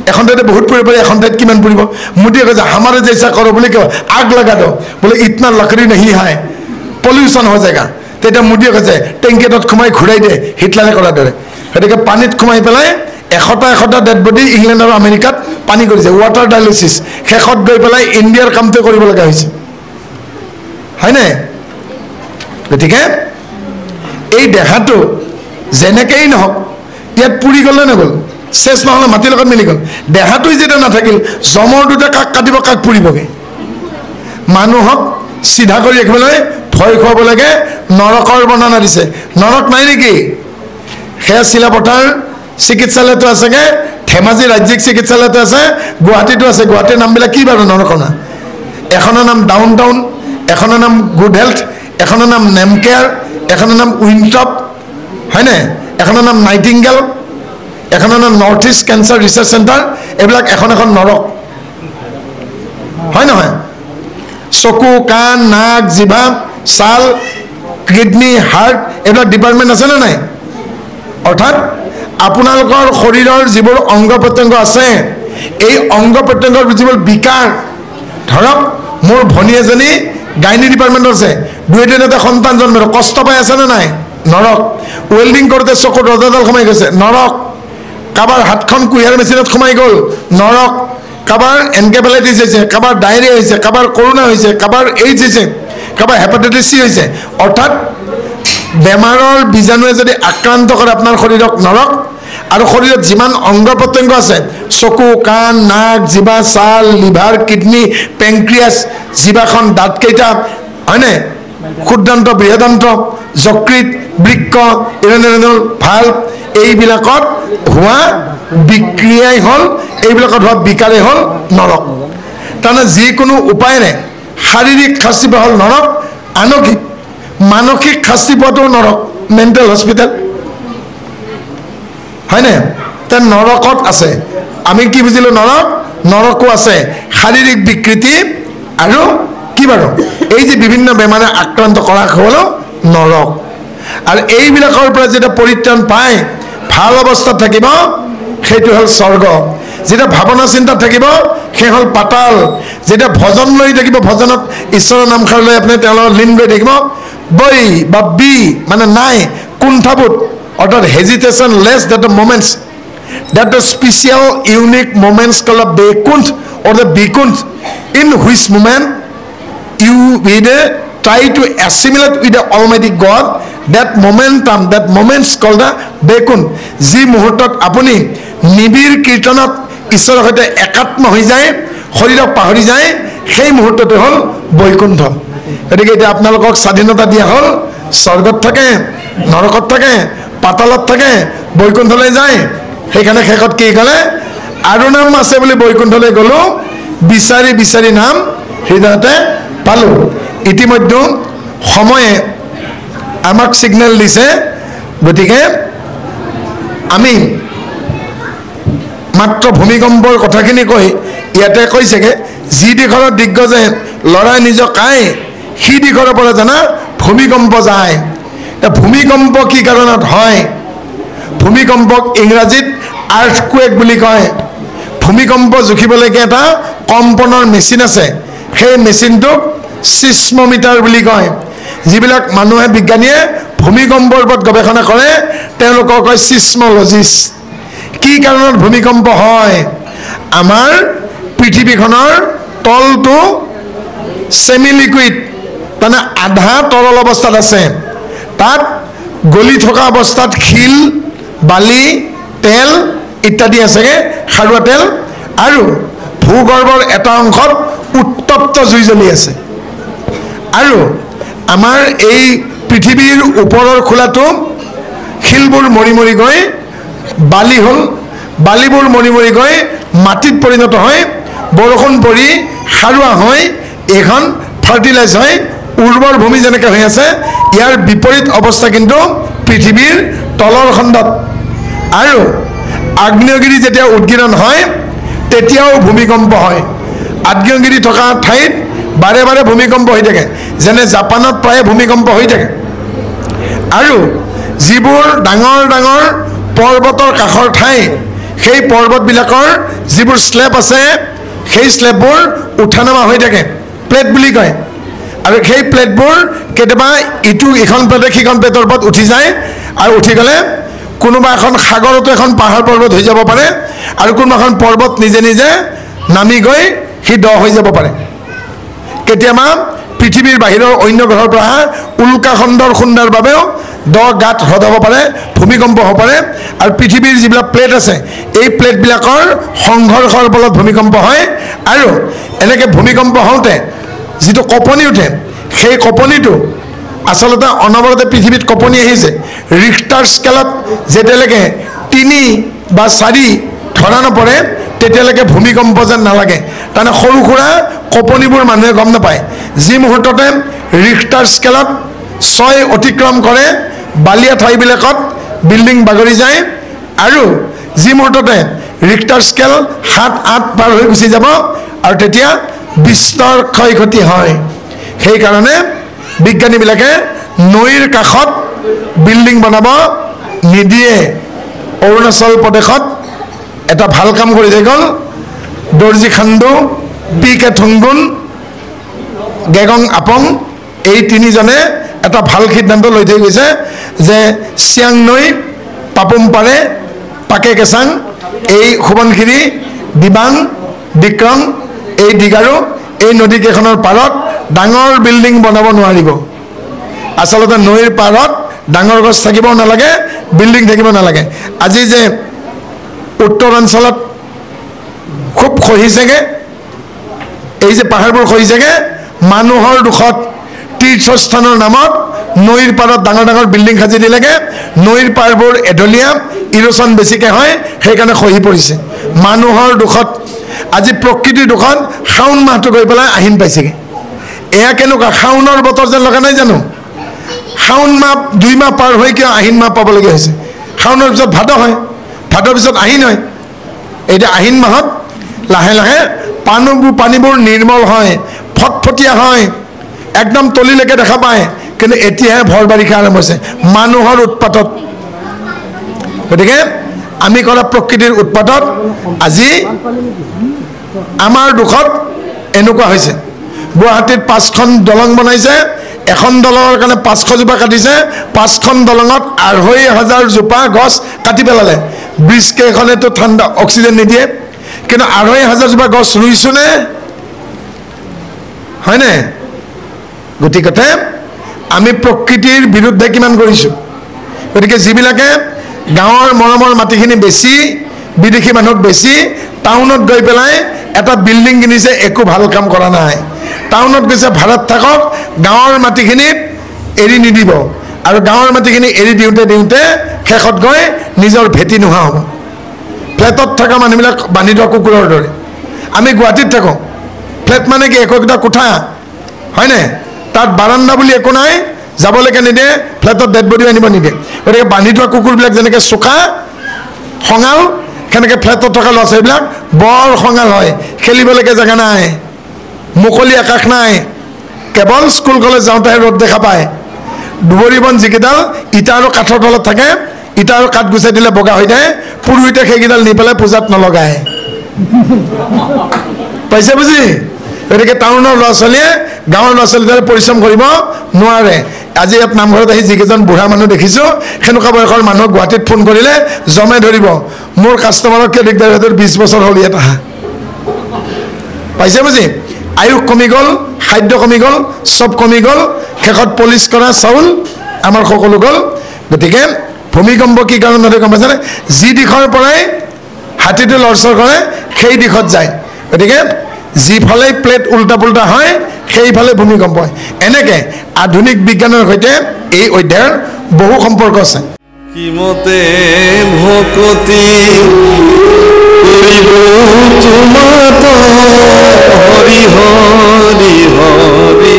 [SPEAKER 1] এখন ঠাইতে বহুত পুৰিব পাৰি, এখন ঠাইত কিমান পুৰিব? মোদীয়ে কৈছে हमारे जैसा करो, बोले क्या आग लगा दो, बोले इतना लकड़ी नहीं है, पल्यूशन हो जाएगा। তেতিয়া মোদীয়ে কৈছে টেংকি এটাত সোমাই ঘূৰাই দিয়ে, হিটলাৰে কৰাৰ দৰে। গতিকে পানীত সোমাই পেলাই 100টা ডেড বডি ইংলেণ্ড আৰু আমেৰিকাত পানী কৰিছে, ৱাটাৰ ডায়ালিচিছ। শেষত গৈ পেলাই ইণ্ডিয়াৰ কামটো কৰিব লগা হৈছে, হয়নে? গতিকে এই দেহাটো যেনেকেই নহওক, ইয়াত পুৰি গ'লে নগ'ল, চেচ নহ'লে মাটিৰ লগত মিলি গ'ল। দেহাটোই যেতিয়া নাথাকিল, জমৰ দুটা কাক কাটিব, কাক পুৰিবগৈ? মানুহক চিধা কৰি ৰাখিবলৈ ভয় খুৱাব লাগে, নৰকৰ বৰ্ণনা দিছে। নৰক নাই নেকি? সেয়া চিলাপথাৰ চিকিৎসালয়টো আছেগে, ধেমাজি ৰাজ্যিক চিকিৎসালয়টো আছে, গুৱাহাটীতো আছে। গুৱাহাটীৰ নামবিলাক কি বাৰু নৰকনা? এখনৰ নাম ডাউন টাউন, এখনৰ নাম গুড হেল্থ, এখনৰ নাম নেম কেয়াৰ, এখনৰ নাম উইনটপ, হয়নে? এখনৰ নাম নাইটিংগেল, এখনৰ নাম north east cancer research centre. এইবিলাক এখন এখন নৰক, হয় নহয়? চকু, কাণ, নাক, জিভা, ছাল, কিডনী, হাৰ্ট, এইবিলাক ডিপাৰ্টমেণ্ট আছেনে নাই? অৰ্থাৎ আপোনালোকৰ শৰীৰৰ যিবোৰ অংগ প্ৰত্যংগ আছে, এই অংগ প্ৰত্যংগৰ যিবোৰ বিকাৰ, ধৰক মোৰ ভনী এজনী গাইনী ডিপাৰ্টমেণ্টত আছে, দুই দিনতে সন্তান জন্মিল, কষ্ট পাই আছেনে নাই? নৰক। ৱেল্ডিং কৰোঁতে চকুত ৰজাডাল সোমাই গৈছে, নৰক। কাৰোবাৰ হাতখন কুঁহিয়াৰ মেচিনত সোমাই গ'ল, নৰক। কাৰোবাৰ এনকেফেলাইটিছ হৈছে, কাৰোবাৰ ডায়েৰিয়া হৈছে, কাৰোবাৰ কৰোণা হৈছে, কাৰোবাৰ এইডছ হৈছে, কাৰোবাৰ হেপাটাইটিছ চি হৈছে। অৰ্থাৎ বেমাৰৰ বীজাণুৱে যদি আক্ৰান্ত কৰে আপোনাৰ শৰীৰক, নৰক। আৰু শৰীৰত যিমান অংগ প্ৰত্যংগ আছে, চকু, কাণ, নাক, জিভা, ছাল, লিভাৰ, কিডনী, পেংক্ৰিয়াছ, জিভাখন, দাঁতকেইটা, হয়নে? ক্ষুদ্ৰান্ত, বৃহদান্ত, যকৃত, বৃক্ক, ইৰেনেল ভাল্ভ, এইবিলাকত হোৱা বিক্ৰিয়াই হ'ল, এইবিলাকত হোৱা বিকাৰেই হ'ল নৰক। তাৰমানে যিকোনো উপায়েৰে শাৰীৰিক শাস্তি পোৱা হ'ল নৰক, আনকি মানসিক শাস্তি পোৱাটো নৰক, মেণ্টেল হস্পিটেল, হয়নে? তেন নৰকত আছে। আমি কি বুজিলোঁ? নৰক, নৰকো আছে। শাৰীৰিক বিকৃতি আৰু কি বাৰু এই যে বিভিন্ন বেমাৰে আক্ৰান্ত কৰা হ'লেও নৰক। আৰু এইবিলাকৰ পৰা যেতিয়া পৰিত্ৰাণ পায় ভাল অৱস্থাত থাকিব, সেইটো হ'ল স্বৰ্গ। যেতিয়া ভাৱনা চিন্তাত থাকিব, সেই হ'ল পাতাল। যেতিয়া ভজন লৈ থাকিব, ভজনত ঈশ্বৰৰ নামষাৰ লৈ আপুনি তেওঁলোকৰ লীন গৈ থাকিব, বৈ বা বি মানে নাই, কুণ্ঠাবোধ, অৰ্থাৎ hesitation less, that the moments, that the special unique moments called the Vaikunt or the Vaikunt, in which moment you will try to assimilate with the Almighty God, that momentum, that moments called the Vaikunt. যি মুহূৰ্তত আপুনি নিবিড় কীৰ্তনত ঈশ্বৰৰ সৈতে একাত্ম হৈ যায়, শৰীৰক পাহৰি যায়, সেই মুহূৰ্তটো হ'ল বৈকুণ্ঠ। গতিকে এতিয়া আপোনালোকক স্বাধীনতা দিয়া হ'ল, স্বৰ্গত থাকে, নৰকত থাকে, পাতালত থাকে, বৈকুণ্ঠলৈ যায়। সেইকাৰণে শেষত কি ক'লে? আৰু নাম আছে বুলি বৈকুণ্ঠলৈ গ'লোঁ, বিচাৰি বিচাৰি নাম হৃদয়তে পালোঁ। ইতিমধ্যে সময়ে আমাক ছিগনেল দিছে, গতিকে আমি মাত্ৰ ভূমিকম্পৰ কথাখিনি কৈ ইয়াতে কৈছেগৈ, যি দিশৰ দিগ্গজে ল'ৰাই নিজক কায়, সি দিশৰ পৰা জানা ভূমিকম্প যায়। ভূমিকম্প কি কাৰণত হয়? ভূমিকম্পক ইংৰাজীত আৰ্থকুৱেক বুলি কয়। ভূমিকম্প জুখিবলৈকে এটা কম্পনৰ মেচিন আছে, সেই মেচিনটোক চিস্মমিটাৰ বুলি কয়। যিবিলাক মানুহে বিজ্ঞানীয়ে ভূমিকম্পৰ ওপৰত গৱেষণা কৰে, তেওঁলোকক কয় চিস্মলজিষ্ট। কি কাৰণত ভূমিকম্প হয়? আমাৰ পৃথিৱীখনৰ তলটো ছেমি লিকুইড, তাৰমানে আধা তৰল অৱস্থাত আছে। তাত গলি থকা অৱস্থাত শিল, বালি, তেল ইত্যাদি আছেগৈ, খাৰুৱা তেল, আৰু ভূগৰ্ভৰ এটা অংশত উত্তপ্ত জুই জ্বলি আছে। আৰু আমাৰ এই পৃথিৱীৰ ওপৰৰ খোলাটো শিলবোৰ মৰি মৰি গৈ বালি হ'ল, বালিবোৰ মৰি মৰি গৈ মাটিত পৰিণত হয়, বৰষুণ পৰি সাৰুৱা হৈ এইখন ফাৰ্টিলাইজ হয়, উৰ্বৰ ভূমি যেনেকৈ হৈ আছে, ইয়াৰ বিপৰীত অৱস্থা কিন্তু পৃথিৱীৰ তলৰ খণ্ডত। আৰু আগ্নেয়গিৰি যেতিয়া উদগিৰণ হয়, তেতিয়াও ভূমিকম্প হয়। আগ্নেয়গিৰি থকা ঠাইত বাৰে বাৰে ভূমিকম্প হৈ থাকে, যেনে জাপানত প্ৰায়ে ভূমিকম্প হৈ থাকে। আৰু যিবোৰ ডাঙৰ ডাঙৰ পৰ্বতৰ কাষৰ ঠাই, সেই পৰ্বতবিলাকৰ যিবোৰ স্লেব আছে, সেই স্লেববোৰ উঠা নমা হৈ থাকে, প্লেট বুলি কয়। আৰু সেই প্লেটবোৰ কেতিয়াবা ইটো ইখন প্লেটে সিখন প্লেটৰ ওপৰত উঠি যায়, আৰু উঠি গ'লে কোনোবা এখন সাগৰতো এখন পাহাৰ পৰ্বত হৈ যাব পাৰে, আৰু কোনোবা এখন পৰ্বত নিজে নিজে নামি গৈ সি দ হৈ যাব পাৰে। কেতিয়াবা পৃথিৱীৰ বাহিৰৰ অন্য গ্ৰহৰ পৰা উল্কাখণ্ডৰ খুন্দাৰ বাবেও দ গাঁত হ্ৰদ হ'ব পাৰে, ভূমিকম্প হ'ব পাৰে। আৰু পৃথিৱীৰ যিবিলাক প্লেট আছে, এই প্লেটবিলাকৰ সংঘৰ্ষৰ ফলত ভূমিকম্প হয়। আৰু এনেকৈ ভূমিকম্প হওঁতে যিটো কঁপনি উঠে, সেই কঁপনিটো আচলতে অনবৰতে পৃথিৱীত কঁপনি আহিছে। ৰিক্টাৰ স্কেলত যেতিয়ালৈকে 3 বা 4 ধৰা নপৰে তেতিয়ালৈকে ভূমিকম্প যেন নালাগে তাৰমানে সৰু সুৰা কঁপনিবোৰ মানুহে গম নাপায় যি মুহূৰ্ততে ৰিক্টাৰ স্কেলত 6 অতিক্ৰম কৰে বালিয়া ঠাইবিলাকত বিল্ডিং বাগৰি যায় আৰু যি মুহূৰ্ততে ৰিক্টাৰ স্কেল 7-8 পাৰ হৈ গুচি যাব আৰু তেতিয়া বিস্তৰ ক্ষয়ক্ষতি হয় সেইকাৰণে বিজ্ঞানীবিলাকে নৈৰ কাষত বিল্ডিং বনাব নিদিয়ে অৰুণাচল প্ৰদেশত এটা ভাল কাম কৰি থৈ গ'ল দৰ্জি খাণ্ডু পি.কে. থুংগুন গেগং আপং এই তিনিজনে এটা ভাল সিদ্ধান্ত লৈ থৈ গৈছে যে চিয়াং নৈ পাপুম পাৰে পাকে কেচাং এই সোৱণশিৰি দিবাং বিক্ৰম এই দিগাৰু এই নদীকেইখনৰ পাৰত ডাঙৰ বিল্ডিং বনাব নোৱাৰিব আচলতে নৈৰ পাৰত ডাঙৰ গছ থাকিব নালাগে বিল্ডিং থাকিব নালাগে আজি যে উত্তৰাঞ্চলত খুব খহিছেগে এই যে পাহাৰবোৰ খহিছেগে মানুহৰ দুখত তীৰ্থস্থানৰ নামত নৈৰ পাৰত ডাঙৰ ডাঙৰ বিল্ডিং সাজি দিলেগে নৈৰ পাৰবোৰ এঢলীয়া ইৰোচন বেছিকৈ হয় সেইকাৰণে খহি পৰিছে মানুহৰ দুখত আজি প্ৰকৃতিৰ দুখত শাওণ মাহটো গৈ পেলাই আহিন পাইছেগৈ এয়া কেনেকুৱা শাওণৰ বতৰ যেন লগা নাই জানো শাওণ মাহ 2 মাহ পাৰ হৈ কিয় আহিন মাহ পাবলগীয়া হৈছে শাওণৰ পিছত ভাদ হয় ভাদৰ পিছত আহিন হয় এতিয়া আহিন মাহত লাহে লাহে পানীবোৰ নিৰ্মল হয় ফটফটীয়া হয় একদম তলিলৈকে দেখা পায় কিন্তু এতিয়াহে ভৰ বাৰিষা আৰম্ভ হৈছে মানুহৰ উৎপাতত গতিকে আমি কৰা প্ৰকৃতিৰ উৎপাতত আজি আমাৰ দুখত এনেকুৱা হৈছে গুৱাহাটীত 5খন দলং বনাইছে এখন দলঙৰ কাৰণে 500 জোপা কাটিছে 5খন দলঙত 2,500 জোপা গছ কাটি পেলালে ব্ৰিজ কেইখনেতো ঠাণ্ডা অক্সিজেন নিদিয়ে কিন্তু 2,500 জোপা গছ ৰুইছোনে হয়নে গতিকে আমি প্ৰকৃতিৰ বিৰুদ্ধে কিমান কৰিছোঁ গতিকে যিবিলাকে গাঁৱৰ মৰমৰ মাটিখিনি বেছি বিদেশী মানুহক বেছি টাউনত গৈ পেলাই এটা বিল্ডিং কিনিছে একো ভাল কাম কৰা নাই টাউনত গৈছে ভাড়াত থাকক গাঁৱৰ মাটিখিনিত এৰি নিদিব আৰু গাঁৱৰ মাটিখিনি এৰি দিওঁতে শেষত গৈ নিজৰ ভেটি নোহোৱা হ'ব ফ্লেটত থকা মানুহবিলাক বান্ধি থোৱা কুকুৰৰ দৰে আমি গুৱাহাটীত থাকোঁ ফ্লেট মানে কি একোটা কোঠা হয়নে তাত বাৰান্দা বুলি একো নাই যাবলৈকে নিদিয়ে ফ্লেটত ডেড বডি আনিব নিদিয়ে গতিকে বান্ধি থোৱা কুকুৰবিলাক যেনেকৈ চোকা খঙাল সেনেকৈ ফ্লেটত থকা ল'ৰা ছোৱালীবিলাক বৰ খঙাল হয় খেলিবলৈকে জেগা নাই মুকলি আকাশ নাই কেৱল স্কুল কলেজ যাওঁতেহে ৰ'দ দেখা পায় দুবৰি বন যিকেইডাল ইটা আৰু কাঠৰ তলত থাকে ইটা আৰু কাঠ গুচাই দিলে বগা হৈ যায় পুৰোহিতে সেইকেইডাল নি পেলাই পূজাত নলগায় পাইছে বুজি গতিকে টাউনৰ ল'ৰা ছোৱালীয়ে গাঁৱৰ ল'ৰা ছোৱালীৰ দৰে পৰিশ্ৰম কৰিব নোৱাৰে আজি ইয়াত নামঘৰত আহি যিকেইজন বুঢ়া মানুহ দেখিছোঁ সেনেকুৱা বয়সৰ মানুহক গুৱাহাটীত ফোন কৰিলে জমে ধৰিব মোৰ কাষ্টমাৰক কিয় দিগদাৰ হয় 20 বছৰ হ'ল ইয়াত আহা পাইছে বুজি আয়ুস কমি গ'ল খাদ্য কমি গ'ল চব কমি গ'ল শেষত পলিচ কৰা চাউল আমাৰ সকলো গ'ল গতিকে ভূমিকম্প কি কাৰণ নদী গম পাইছেনে যি দিশৰ পৰাই হাতীটো লৰচৰ কৰে সেই দিশত যায় গতিকে যিফালে প্লেট উল্টা পুল্টা হয় সেইফালে ভূমিকম্প হয় এনেকৈ আধুনিক বিজ্ঞানৰ সৈতে এই অধ্যায়ৰ বহু সম্পৰ্ক আছে
[SPEAKER 2] কিমতে ভকতি কৰিব তোমাত হৰি হৰি হৰি